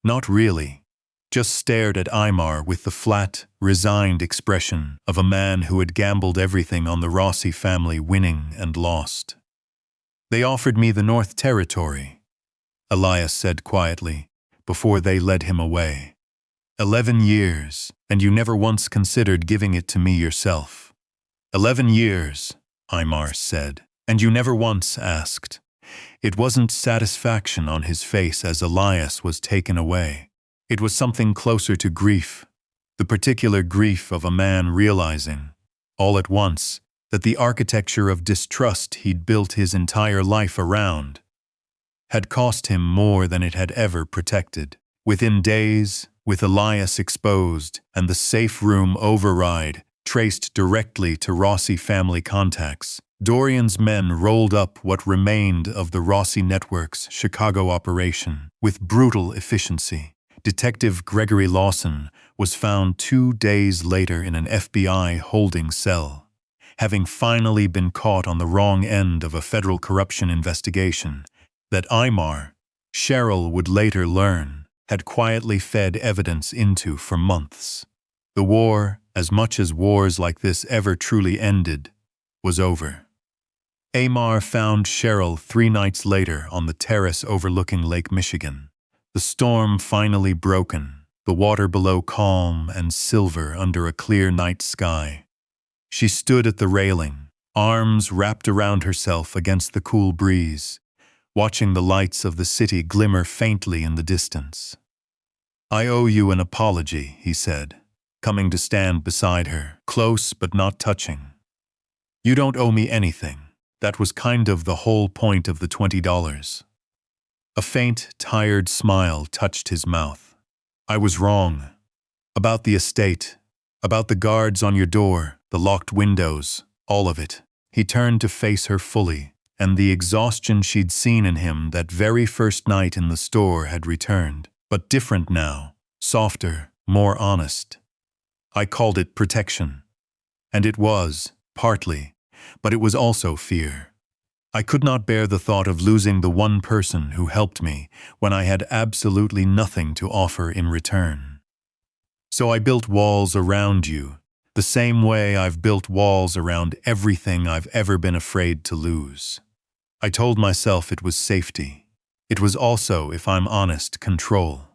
S1: Not really. Just stared at Aymar with the flat, resigned expression of a man who had gambled everything on the Rossi family winning and lost. They offered me the North Territory, Elias said quietly, before they led him away. 11 years, and you never once considered giving it to me yourself. 11 years, Aymar said, and you never once asked. It wasn't satisfaction on his face as Elias was taken away. It was something closer to grief, the particular grief of a man realizing, all at once, that the architecture of distrust he'd built his entire life around had cost him more than it had ever protected. Within days, with Elias exposed and the safe room override traced directly to Rossi family contacts, Dorian's men rolled up what remained of the Rossi Network's Chicago operation with brutal efficiency. Detective Gregory Lawson was found 2 days later in an FBI holding cell, having finally been caught on the wrong end of a federal corruption investigation that Aymar, Cheryl would later learn, had quietly fed evidence into for months. The war, as much as wars like this ever truly ended, was over. Aymar found Cheryl 3 nights later on the terrace overlooking Lake Michigan. The storm finally broken, the water below calm and silver under a clear night sky. She stood at the railing, arms wrapped around herself against the cool breeze, watching the lights of the city glimmer faintly in the distance. I owe you an apology, he said, coming to stand beside her, close but not touching. You don't owe me anything. That was kind of the whole point of the $20. A faint, tired smile touched his mouth. I was wrong. About the estate, about the guards on your door, the locked windows, all of it. He turned to face her fully, and the exhaustion she'd seen in him that very first night in the store had returned, but different now, softer, more honest. I called it protection. And it was, partly, but it was also fear. I could not bear the thought of losing the one person who helped me when I had absolutely nothing to offer in return. So I built walls around you, the same way I've built walls around everything I've ever been afraid to lose. I told myself it was safety. It was also, if I'm honest, control.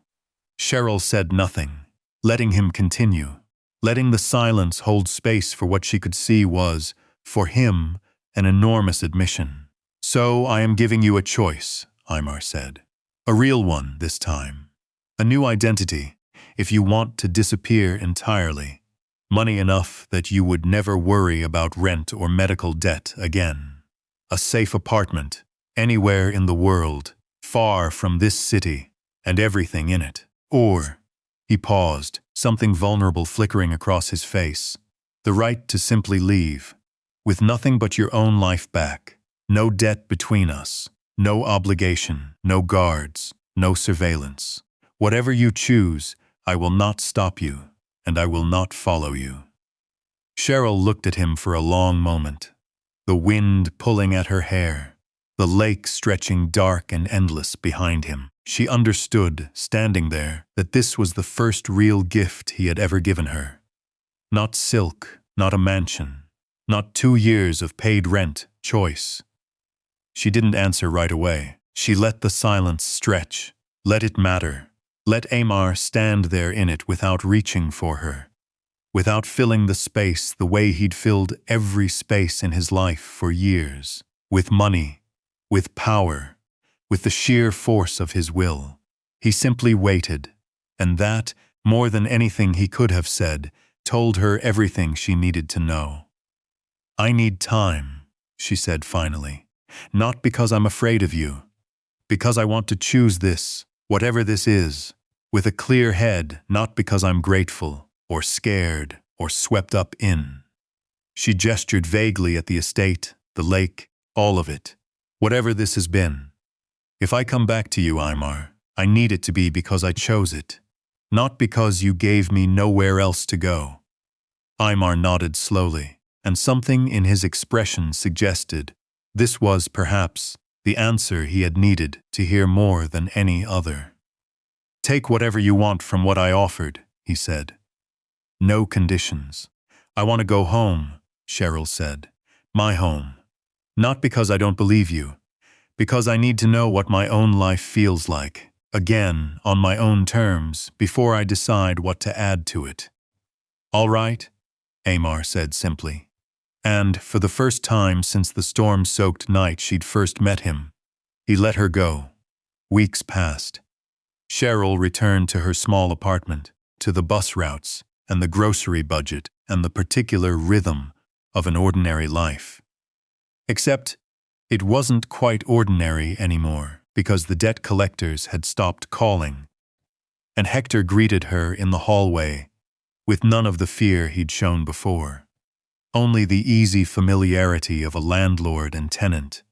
S1: Cheryl said nothing, letting him continue. Letting the silence hold space for what she could see was, for him, an enormous admission. So I am giving you a choice, Aymar said. A real one this time. A new identity, if you want to disappear entirely. Money enough that you would never worry about rent or medical debt again. A safe apartment, anywhere in the world, far from this city and everything in it. Or, he paused, something vulnerable flickering across his face. The right to simply leave, with nothing but your own life back. No debt between us, no obligation, no guards, no surveillance. Whatever you choose, I will not stop you, and I will not follow you. Cheryl looked at him for a long moment, the wind pulling at her hair, the lake stretching dark and endless behind him. She understood, standing there, that this was the first real gift he had ever given her. Not silk, not a mansion, not 2 years of paid rent, choice. She didn't answer right away. She let the silence stretch, let it matter. Let Aymar stand there in it without reaching for her, without filling the space the way he'd filled every space in his life for years, with money, with power, with the sheer force of his will. He simply waited, and that, more than anything he could have said, told her everything she needed to know. I need time, she said finally. Not because I'm afraid of you, because I want to choose this, whatever this is, with a clear head, not because I'm grateful, or scared, or swept up in. She gestured vaguely at the estate, the lake, all of it, whatever this has been. If I come back to you, Aymar, I need it to be because I chose it, not because you gave me nowhere else to go. Aymar nodded slowly, and something in his expression suggested this was, perhaps, the answer he had needed to hear more than any other. Take whatever you want from what I offered, he said. No conditions. I want to go home, Cheryl said. My home. Not because I don't believe you, because I need to know what my own life feels like, again, on my own terms, before I decide what to add to it. All right, Aymar said simply. And, for the first time since the storm-soaked night she'd first met him, he let her go. Weeks passed. Cheryl returned to her small apartment, to the bus routes, and the grocery budget, and the particular rhythm of an ordinary life. Except, it wasn't quite ordinary anymore, because the debt collectors had stopped calling, and Hector greeted her in the hallway, with none of the fear he'd shown before. Only the easy familiarity of a landlord and tenant,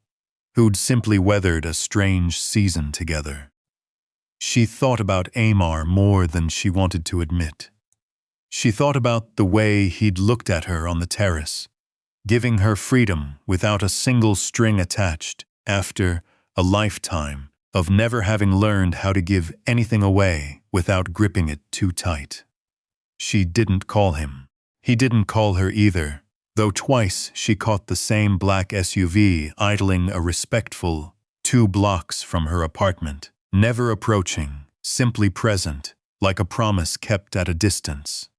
S1: who'd simply weathered a strange season together. She thought about Aymar more than she wanted to admit. She thought about the way he'd looked at her on the terrace, giving her freedom without a single string attached, after a lifetime of never having learned how to give anything away without gripping it too tight. She didn't call him. He didn't call her either, though twice she caught the same black SUV idling a respectful 2 blocks from her apartment, never approaching, simply present, like a promise kept at a distance.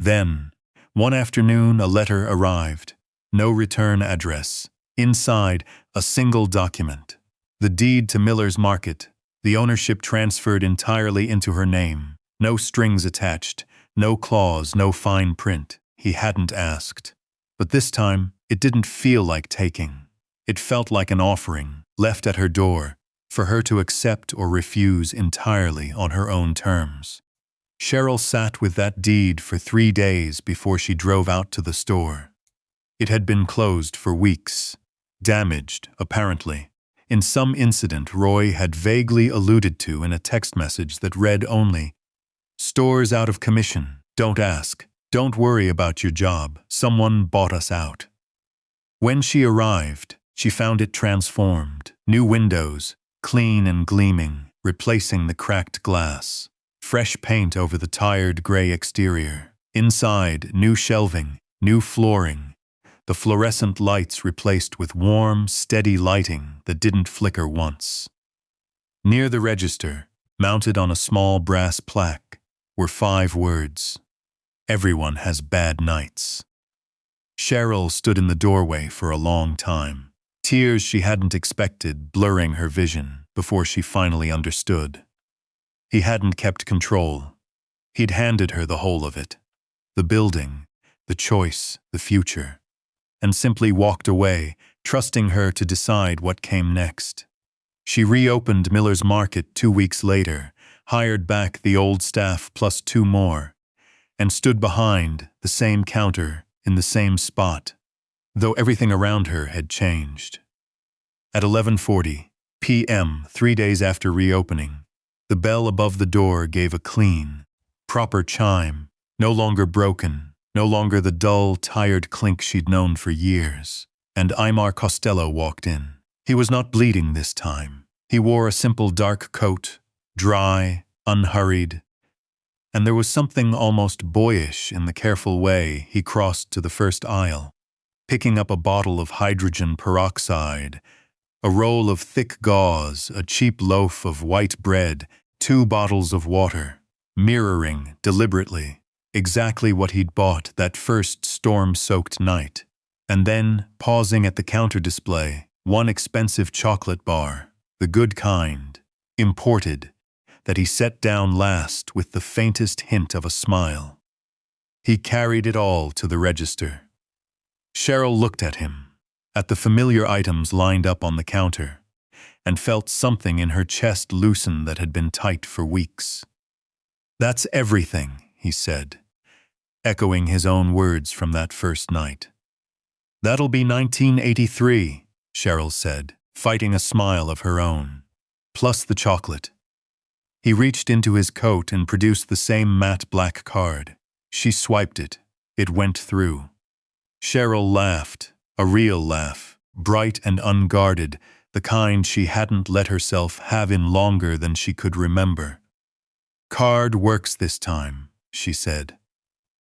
S1: Then, one afternoon, a letter arrived. No return address. Inside, a single document. The deed to Miller's Market, the ownership transferred entirely into her name. No strings attached, no clause, no fine print. He hadn't asked. But this time, it didn't feel like taking. It felt like an offering, left at her door, for her to accept or refuse entirely on her own terms. Cheryl sat with that deed for 3 days before she drove out to the store. It had been closed for weeks, damaged, apparently, in some incident Roy had vaguely alluded to in a text message that read only, "Store's out of commission, don't ask, don't worry about your job, someone bought us out." When she arrived, she found it transformed, new windows, clean and gleaming, replacing the cracked glass. Fresh paint over the tired gray exterior. Inside, new shelving, new flooring. The fluorescent lights replaced with warm, steady lighting that didn't flicker once. Near the register, mounted on a small brass plaque, were 5 words. "Everyone has bad nights." Cheryl stood in the doorway for a long time, tears she hadn't expected blurring her vision before she finally understood. He hadn't kept control. He'd handed her the whole of it. The building, the choice, the future. And simply walked away, trusting her to decide what came next. She reopened Miller's Market 2 weeks later, hired back the old staff plus 2 more, and stood behind the same counter in the same spot, though everything around her had changed. At 11:40 p.m., 3 days after reopening, the bell above the door gave a clean, proper chime, no longer broken, no longer the dull, tired clink she'd known for years. And Aymar Costello walked in. He was not bleeding this time. He wore a simple dark coat, dry, unhurried, and there was something almost boyish in the careful way he crossed to the first aisle, picking up a bottle of hydrogen peroxide, a roll of thick gauze, a cheap loaf of white bread, 2 bottles of water, mirroring, deliberately, exactly what he'd bought that first storm-soaked night, and then, pausing at the counter display, 1 expensive chocolate bar, the good kind, imported, that he set down last with the faintest hint of a smile. He carried it all to the register. Cheryl looked at him, at the familiar items lined up on the counter, and felt something in her chest loosen that had been tight for weeks. "That's everything," he said, echoing his own words from that first night. "That'll be 1983, Cheryl said, fighting a smile of her own. "Plus the chocolate." He reached into his coat and produced the same matte black card. She swiped it. It went through. Cheryl laughed, a real laugh, bright and unguarded, the kind she hadn't let herself have in longer than she could remember. "Card works this time," she said.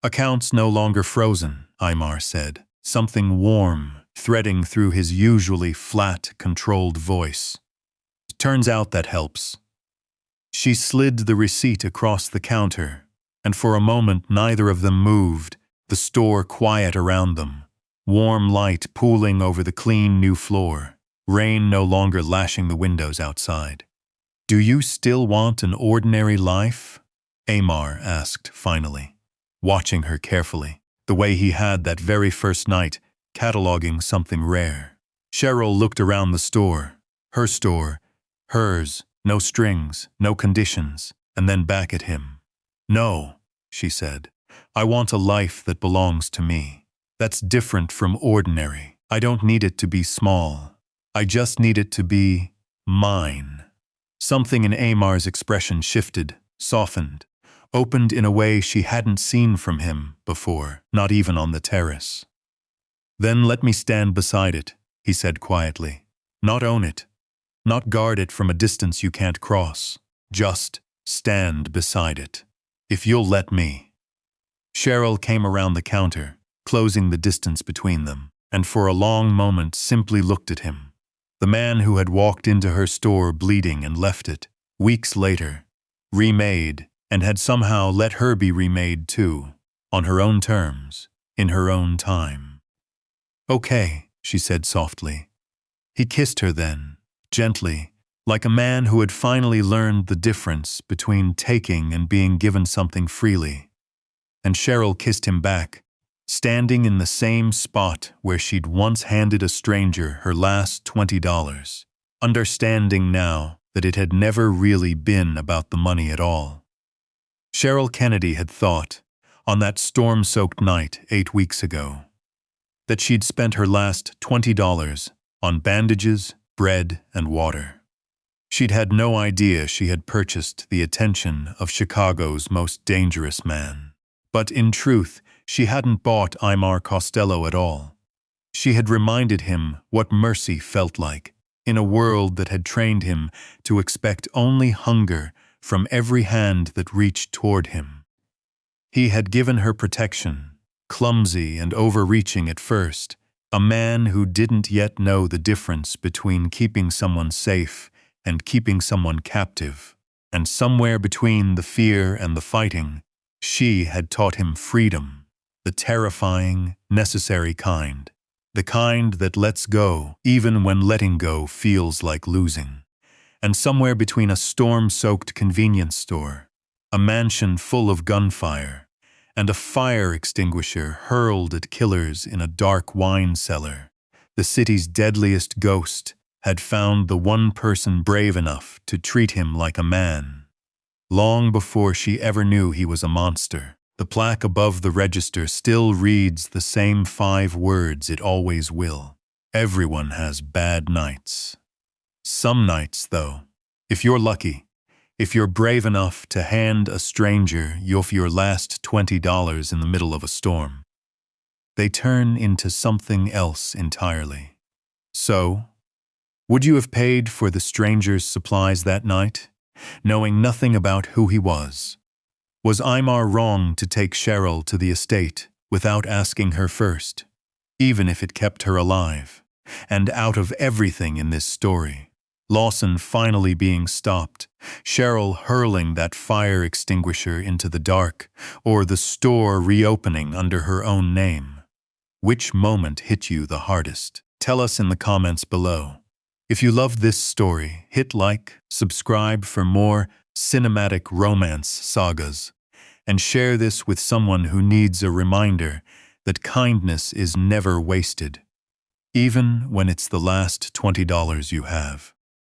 S1: "Accounts no longer frozen," Aymar said, something warm threading through his usually flat, controlled voice. "Turns out that helps." She slid the receipt across the counter, and for a moment neither of them moved, the store quiet around them, warm light pooling over the clean new floor, rain no longer lashing the windows outside. "Do you still want an ordinary life?" Aymar asked finally, watching her carefully, the way he had that very first night, cataloging something rare. Cheryl looked around the store, hers, no strings, no conditions, and then back at him. "No," she said, "I want a life that belongs to me. That's different from ordinary. I don't need it to be small. I just need it to be mine." Something in Aymar's expression shifted, softened, opened in a way she hadn't seen from him before, not even on the terrace. "Then let me stand beside it," he said quietly. "Not own it. Not guard it from a distance you can't cross. Just stand beside it. If you'll let me." Cheryl came around the counter, closing the distance between them, and for a long moment simply looked at him. The man who had walked into her store bleeding and left it, weeks later, remade, and had somehow let her be remade too, on her own terms, in her own time. "Okay," she said softly. He kissed her then, gently, like a man who had finally learned the difference between taking and being given something freely. And Cheryl kissed him back, standing in the same spot where she'd once handed a stranger her last $20, understanding now that it had never really been about the money at all. Cheryl Kennedy had thought, on that storm-soaked night 8 weeks ago, that she'd spent her last $20 on bandages, bread, and water. She'd had no idea she had purchased the attention of Chicago's most dangerous man. But in truth, she hadn't bought Aymar Costello at all. She had reminded him what mercy felt like in a world that had trained him to expect only hunger from every hand that reached toward him. He had given her protection, clumsy and overreaching at first, a man who didn't yet know the difference between keeping someone safe and keeping someone captive. And somewhere between the fear and the fighting, she had taught him freedom, the terrifying, necessary kind. The kind that lets go, even when letting go feels like losing. And somewhere between a storm-soaked convenience store, a mansion full of gunfire, and a fire extinguisher hurled at killers in a dark wine cellar, the city's deadliest ghost had found the one person brave enough to treat him like a man. Long before she ever knew he was a monster, the plaque above the register still reads the same 5 words it always will. Everyone has bad nights. Some nights, though, if you're lucky, if you're brave enough to hand a stranger your last $20 in the middle of a storm, they turn into something else entirely. So, would you have paid for the stranger's supplies that night, knowing nothing about who he was? Was Aymar wrong to take Cheryl to the estate without asking her first, even if it kept her alive? And out of everything in this story, Lawson finally being stopped, Cheryl hurling that fire extinguisher into the dark, or the store reopening under her own name. Which moment hit you the hardest? Tell us in the comments below. If you loved this story, hit like, subscribe for more cinematic romance sagas, and share this with someone who needs a reminder that kindness is never wasted, even when it's the last $20 you have.